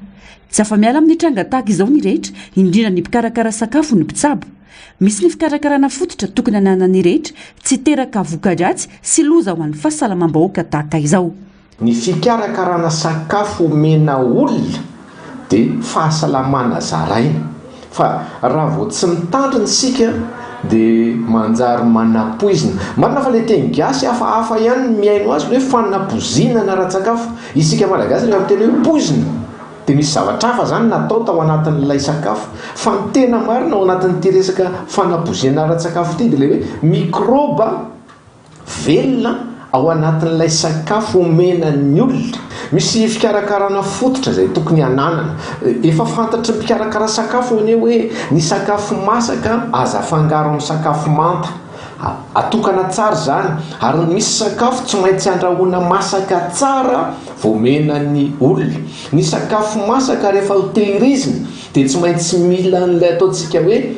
Tsy afa-miala amin'ny tranga tahaka izao ny rehetra, indrindra ny mpikarakara sakafo ny mpitsabo. Misy ny fikarakarana fototra tokony anana ny rehetra, tsy teraka voka-dratsy sy loza ho an'ny fahasalamam-bahoaka tahaka izao. Ny fikarakarana sakafo omena olona dia fahasalamana zaraina. Fa raha vao tsy mitandrina sika dia manjary manapoizina. Marina fa ilay teny gasy hafahafa ihany ny miaino azy hoe fanapoizinana ara-tsakafo. Isika malagasy rehefa miteny hoe poizina dia misy zavatra hafa zany natao tao anatin'ilay sakafo. Fa ny tena marina ao anatin'ity resaka fanapoizinana ara-tsakafo ity dia ilay hoe mikroba velona ao anatin'ilay sakafo omena ny olona. Misy fikarakarana fototra izay tokony ananana. Efa fantatry mpikarakara sakafo ane hoe ny sakafo masaka aza afangaro amin'ny sakafo manta. Atokana tsara zany. Ary misy sakafo tsy maintsy andrahoana masaka tsara vao omena ny olona. Ny sakafo masaka rehefa hotehirizina dia tsy maintsy mila n'ilay ataontsika hoe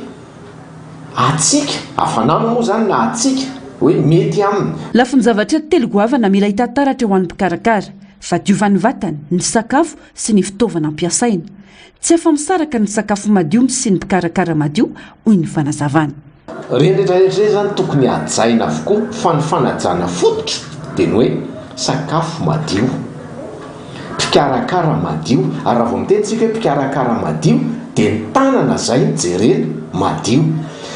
atsika. Hafanana moa zany na atsika hoe mety aminy. Lafiny zavatra telo goavana mila hitantaratra ho an'ny mpikarakara. Fadiovan'ny vatany, ny sakafo sy ny fitaovana ampiasaina. Tsy afa-misaraka ny sakafo madio sy ny mpikarakara madio hoy ny fanazavana. Reny rehetrarehetra zany tokony hajaina avokoa fa ny fanajana fototra dia ny hoe sakafo madio, mpikarakara madio. Ary raha vao mitentsika hoe mpikarakara madio dia ny tanana zay jerena madio.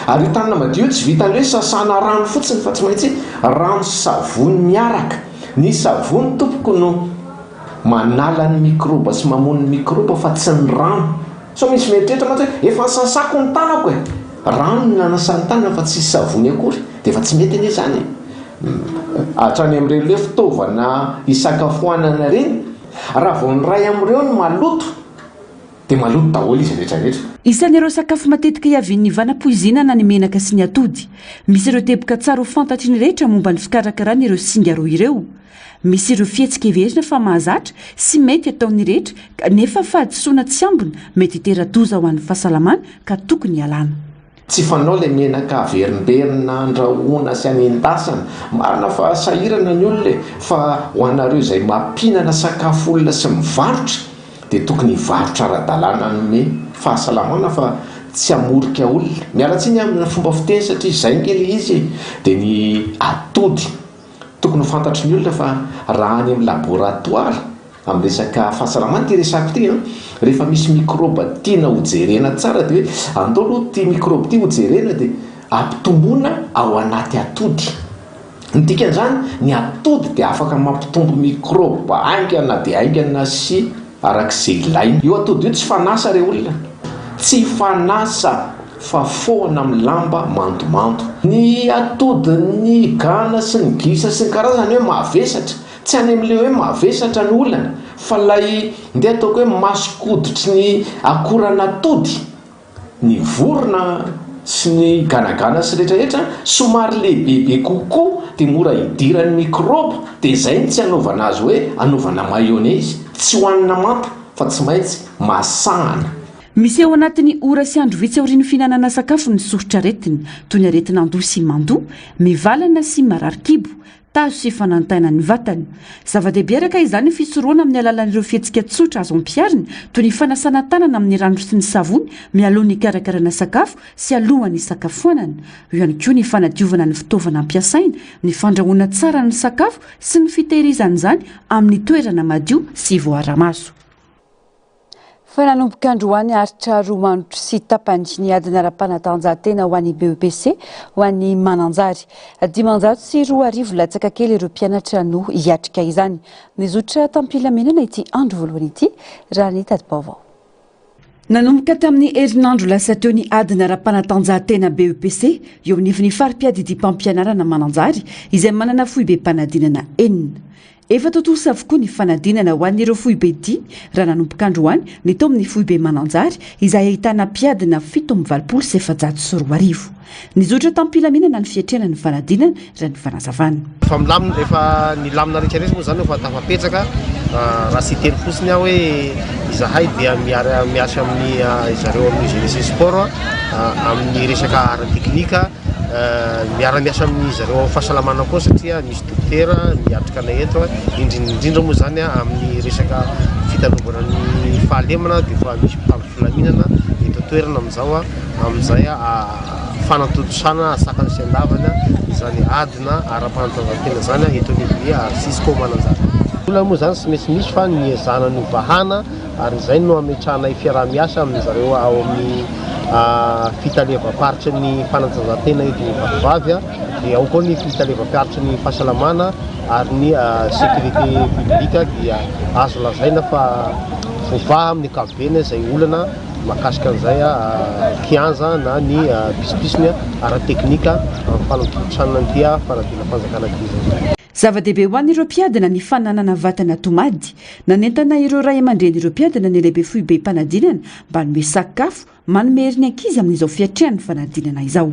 Ary io tanana madio tsy vitan'ny hoe sasana rano fotsiny fa tsy maintsy rano sy savony miaraka. Ny savony tompoko no manala ny mikroba sy mamono ny mikroba fa tsy ny rano. So misy mieritreritra mantsy hoe efa sasako ny tanako e. Rano no nanasany tanana fa tsy savony akory dia efa tsy mety anie zany. Hatrany amin'ireny hoe fitaovana isakafoanana reny, raha vao ny ray amin'ireo no maloto dia maloto daholo izy rehetrarehetra. Isan'ireo sakafo matetika iavian'ny vanampoizinana ny menaka sy ny atody. Misy ireo teboka tsara ho fantatry ny rehetra momba ny fikarakarana ireo singa roa ireo. Misy ireo fihetsika everina fa mahazatra sy mety ataon'ny rehetra nefa fahadisoana tsy ambina mety hitera-doza ho an'ny fahasalamana ka tokony alana. Tsy fanao ilay menaka averimberina andrahoana sy anendasana. Marina fa sahirana ny olona fa ho anareo izay mampihinana sakafo olona sy mivarotra dia tokony hivarotra ara-dalàna nome fahasalamana fa tsy amorika olona. Mialatsiny amin'ny fomba fiteny satria izay ngely izy dia ny atody tokony ho fantatry ny olona fa raha any amin'ny laboratoara amin'ny resaka fahasalamana ty resako ty rehefa misy mikroba tiana hojerena tsara dia hoe andao aloha ty mikroba ty hojerena dia ampitomboana ao anaty atody. Ny dikan'izany ny atody dia afaka mampitombo mikroba aingana dia aingana sy arak'izay ilaina. Io atody io tsy fanasa re olona, tsy fanasa fa foana amin'ny lamba mandomando. Ny atody, ny gana sy ny gisa sy ny karazany hoe mavesatra. Tsy any amin'ilay hoe mavesatra ny olana fa ilay ndeha ataoko hoe masoko-koditry ny akoran'atody, ny vorona sy ny ganagana sy rehetrarehetra somary lehibebe kokoa dia mora idiran'ny mikroba dia izay ny tsy anaovana azy hoe anaovana mayonnaise tsy hohanina manta fa tsy maintsy masahana. Misy ao anatin'ny ora sy andro vitsy aorian'ny fihinanana sakafo ny sorotra aretina toy ny aretin'andoha sy mandoa, mivalana sy marary-kibo, tazo sy fanantaina ny vatany. Zava-dehibe araka izany ny fisoroana amin'ny alalan'ireo fihetsika tsotra azo ampiariny toy ny fanasana tanana amin'ny rano sy ny savony mialohan'ny hikarakarana sakafo sy alohan'ny hisakafoanana. Eo ihany koa ny fanadiovana ny fitaovana ampiasaina, ny fandrahoana tsara ny sakafo sy ny fitehirizan'izany amin'ny toerana madio sy voara-maso. Fa nanomboka androany aritra romanotro sy tapany ny adina ara-panatanjahantena ho an'ny BEPC ho an'ny Mananjary. 10 sy 2 latsaka kely ireo mpianatra no hiatrika izany. Nizotra tampilamenana ity andro voalohany ity raha ny tadi-baovao. Nanomboka tamin'ny herinandro lasa teo ny adina ara-panatanjahantena BEPC eo amin'ny fari-piadidim-pampianarana Mananjary izay manana foibe mpanadinana 4. Efa totosa avokoa ny fanadinana ho an'ireo foibe 10 raha nanomboka androany ny tao amin'ny foibe Mananjary izay ahitana mpiadina 724. Nizotra tampilamenana ny fiatrena ny fanadinana raha ny fanazavana. Efa nilamina rehetrarehetra moa zany efa tafapetsaka raha sy teny fotsiny aho hoe izahay dia miasa amin'ny zareo amin'ny jeunesse sport amin'ny resaka ara-teknika miara-miasa amin'ny zareo fahasalamana koa satria misy dokotera miatrika anay eto indrindra moa zany amin'ny resaka fitalovana ny fahalemana dia fa misy mpampifilaminana eto toerana amin'izao amin'izay fanatotosana sakany sy andavana izany adina ara-panatanjahantena zany eto amin'ny Cisco Mananjary. Olona moa zany sy maintsy misy fa niezana ny vahana ary izay no ametrahanay fiaraha-miasa amin'ny zareo ao amin'ny fitalevam-paritra ny fanatanjahantena eto ny vatovavy dia ao koa ny fitalevam-paritra ny fahasalamana ary ny sécurité publique dia azo lazaina fa voavaha amin'ny ankapobeny izay olana mahakasika an'izay kianja na ny pispisiny ara-teknika amin'ny fanatotosana ny tia fanadina fanjakana krizy. Zava-dehibe ho an'ireo mpiadina ny fananana vatana tomady. Nanentana ireo ray aman-dren'ireo mpiadina ny lehibe foibe mpanadinana mba hanome sakafo manome hery ny ankizy amin'izao fiatrehan'ny fanadinana izao.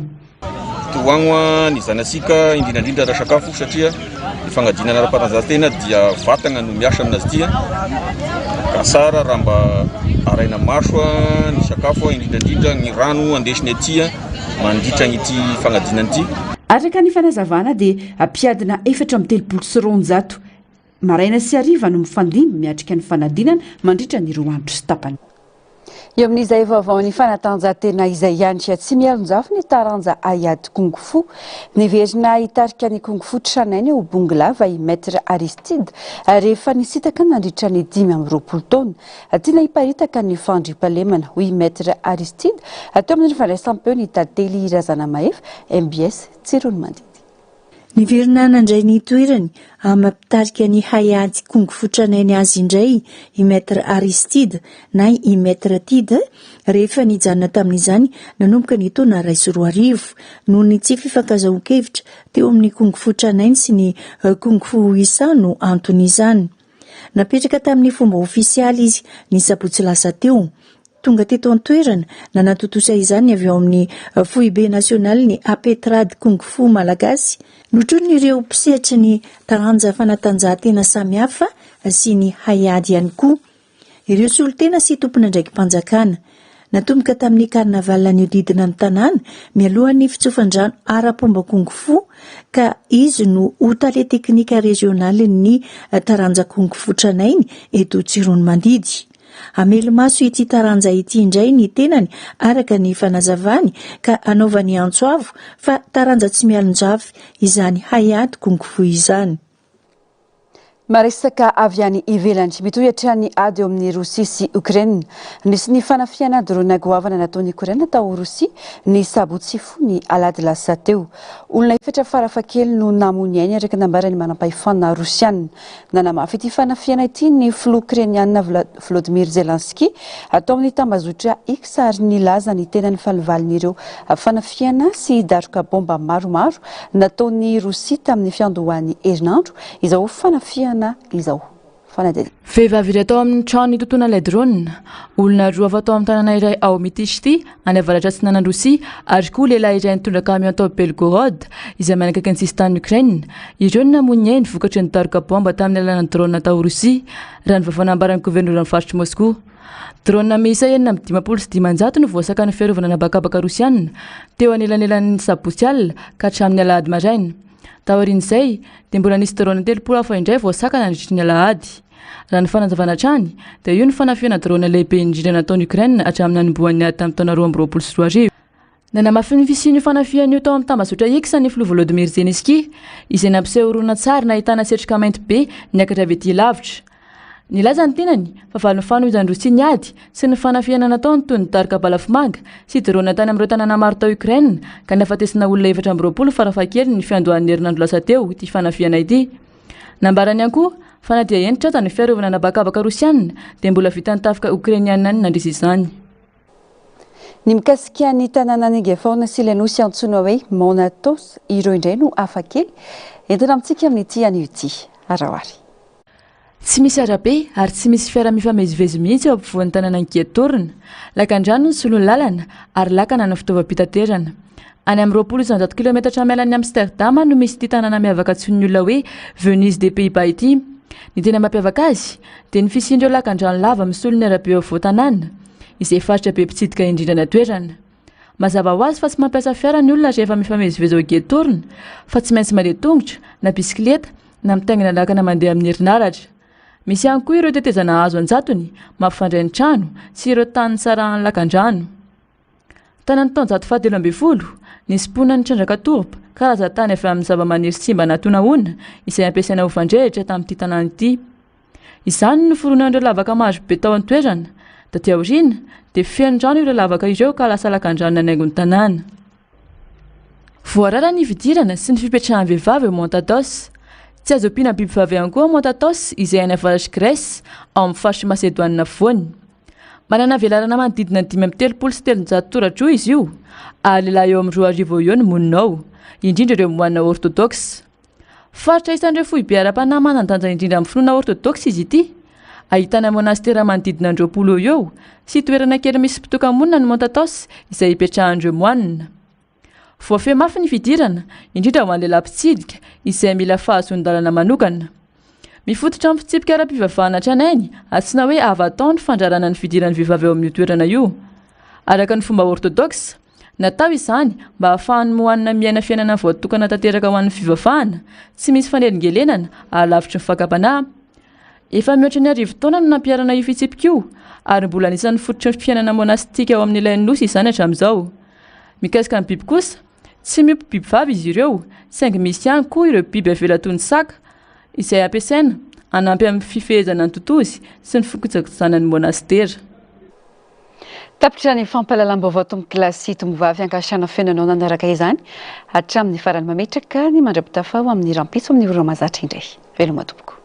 Toagno ny zanasika indrindrandrindra raha sakafo satria ny fanadinana ara-panatanjahantena dia vatana no miasa aminazy tia ka sara raha mba araina maso ny sakafo indrindrandrindra ny rano andesiny atia mandritra n'ity fanadinana ity. Araka ny fanazavana dia mpiadina 430 maraina sy hariva no mifandimby miatrika ny fanadinana mandritra ny 2 andro sy tapany. Eo amin'izay vaovao ny fanatanjahantena izay ihany tsy mialonjafy ny taranja Ayad Kung Fu. Niverina hitarika ny Kung Fu tranainy ho Bonglava i Maître Aristide rehefa nisitaka nandritra ny 5 taona. Tiana hiparitaka ny fandriampahalemana ho i Maître Aristide atao amin'ny fandraisam-peo ny tantely Razana Mahefy MBS Tsiron'ny Mandidy. Niverina nandray ny toerany mampitarika ny Ayad Kung Fu tranainy azy indray i Maître Aristide na i Maître Tide rehefa nijanona tamin'izany nanomboka ny taona 2020 noho ny tsy fifankazahoan-kevitra teo amin'ny Kung Fu tranainy sy ny Kung Fu isa no antony izany. Napetraka tamin'ny fomba ofisialy izy ny sabotsy lasa teo. Tonga teto an-toerana nanatotosa izany avy ao amin'ny foibe nasionaly ny Apetrad Kung Fu malagasy notron'ny ireo mpisehatra ny taranja fanatanjahantena samihafa sy ny Ayad ihany koa. Ireo solotena sy tompona ndraiky mpanjakana natomboka tamin'ny karnaval niodidina ny tanàna mialohan'ny fitsofandrano ara-pomba Kung Fu ka izy no hotale teknika regionaly ny taranja Kung Fu tranainy eto Tsiron'ny Mandidy. Amelo maso ity taranja ity indray ny tenany araka ny fanazavany ka anaovany antsoavo fa taranja tsy mialonjafy izany Ayad Kung Fu izany. Maresaka avy any ivelany mitohatra ny ady eo amin'ny Rosia sy Ukraine. Nisy ny fanafiana drona goavana nataon'ny Ukraine tao Rosia ny sabotsy fony alady lasa teo. Olona 7 farafakely no namony ainy araka nambarany manam-pahefana Rosiana. Nanamafy ity fanafiana ity ny filoha Ukrainiana Volodymyr Zelensky atao amin'ny tambazotra X ary nilaza ny tena ny falivalin'ireo fanafiana sy daroka bomba maromaro nataon'ny Rosia tamin'ny fiandohan'ny herinandro izao fanafiana izao. Vehivavy iray atao amin'ny trano itontona ilay drone. Olona roa avy atao amin'ny tanàna iray ao Mitishty any avaratra atsinanan'ny Rosia ary koa lehilahy iray nitondra camion tao Belgorod izay manakaiky ny sisitany Ukraine. Ireo no namono ny vokatry ny daroka bomba tamin'ny alalan'ny drone tao Rosia raha ny vaofanambaran'ny governoran'ny faritry Moscou. Drone miisa 9,500 no voasaka ny fiarovana anabakabaka Rosiana teo anelanelan'ny sabotsy alina ka hatramin'ny alahady maraina. Taorian'izay dia mbola nisy drone 3 hafa indray voasaka nandritra ny alahady. Raha ny fanazavana hatrany dia io ny fanafiana drone lehibe indrindra nataon'ny Ukraine hatramin'ny hanombohan'ny ady tamin'ny taona 2024. Nanamafy ny fisian'io fanafiana io tao amin'ny tambazotra X ny filoha Volodymyr Zelensky izay nampiseho horonan-tsary nahitana setrika mainty be niakatra avy ety lavitra. Nilaza ny tenany fa valy ny fanohizan'ny Rosia ny ady sy ny fanafiana nataony toy ny daroka balafomanga sy drone tany amin'ireo tanàna maro tao Ukraine ka nafatesina olona 420 farafahakeliny ny fiandohan'ny herinandro lasa teo ity fanafiana ity. Nambarany ihany koa fa na dia entitra aza ny fiarovana anabakabaka Rosiana dia mbola vitan'ny tafika Ukrainiana ny nandrisy izany. Ny mikasika ny tanàna Negafaona sy ilay nosy antsoina hoe Monatos ireo indray no hafakely entina amintsika amin'ity anio ity arahoary. Tsy misy arabe ary tsy misy fiara mifamezivezy mihitsy eo ampovoan'ny tanàna Ankiatorina. Lakan-drano ny solon'ny lalana ary lakana ny fitaovam-pitaterana. Any amin'ny 200 km mialany Amsterdam no misy ity tanàna miavaka antsoin'ny olona hoe Venise des Pays-Bas ity. Ny tena mampiavaka azy dia ny fisian'ireo lakan-drano lava misolon'ny arabe eo afovoan-tanàna izay faritra be mpitsidika indrindra na toerana. Mazava ho azy fa tsy mampiasa fiara ny olona rehefa mifamezivezy ao Ankiatorina fa tsy maintsy mandeha tongotra na bisikileta na mitaingina lakana mandeha amin'ny herinaratra. Misy ihany koa ireo tetezana hazo anjatony mampifandray ny trano sy ireo tany sarahan'ny lakan-drano. Tanan'ny taona 1970 nisy ponina ny trandraka torba karazan-tany avy amin'ny zava-maniry simba natonahoana izay ampiasaina ho fandrehitra tamin'ity tanàna ity. Izany no foronan'ireo lavaka maro be tao an-toerana taty aoriana dia feno rano ireo lavaka ireo ka lasa lakan-drano nanaingo ny tanàna. Voarara ny fidirana sy ny fipetrahan'ny vehivavy eo Montatos. Tsy azo ampiana biby vavy ihany koa Montatos izay any avaratry Grèce ao amin'ny faritry Masedoine afovoany. Manana velarana manodidina 5,3 toradroa izy io ary lehilahy eo amin'ny 2,000 eo no monina ao, indrindra ireo moine orthodoxe. Faritra isan'ireo fohy be ara-panahy manan-danja indrindra amin'ny finoana orthodoxe izy ity. Ahitana monastera manodidina 200 eo sy toerana kely misy mpitoka-monina ny Montatos izay hipetrahan'ireo moine. Voafehy mafy ny fidirana indrindra ho an'ny lehilahy mpitsidika izay mila fahazon-dalana manokana. Mifototra amin'ny fitsipika ara-pivavahana tranainy antsoina hoe avaton ny fandrarana ny fidiran'ny vehivavy eo amin'io toerana io. Araka ny fomba orthodoxe, natao izany mba ahafahan'ny moine miaina fiainana voatokana tanteraka ho an'ny fivavahana, tsy misy fanelingelenana ary lavitry ny fakam-panahy. Efa mihoatra ny 10 taona no nampiarana io fitsipika io ary mbola anisan'ny fototry ny fiainana monastika eo amin'ilay nosy izany hatramin'izao. Mikasika ny biby kosa, tsy miompy biby vavy izy ireo, saingy misy ihany koa ireo biby avela toy ny saka izay ampiasaina hanampy amin'ny fifehezana ny totozy sy ny fikojakojana ny monastera. Tapitra ny fampahalalam-baovao tomboklasy tombovavy ankasitrana fiainanao nanaraka izany hatramin'ny farany mametraka ny mandra-pitafao amin'ny rampitso amin'ny ora mahazatra indray. Veloma tompoko.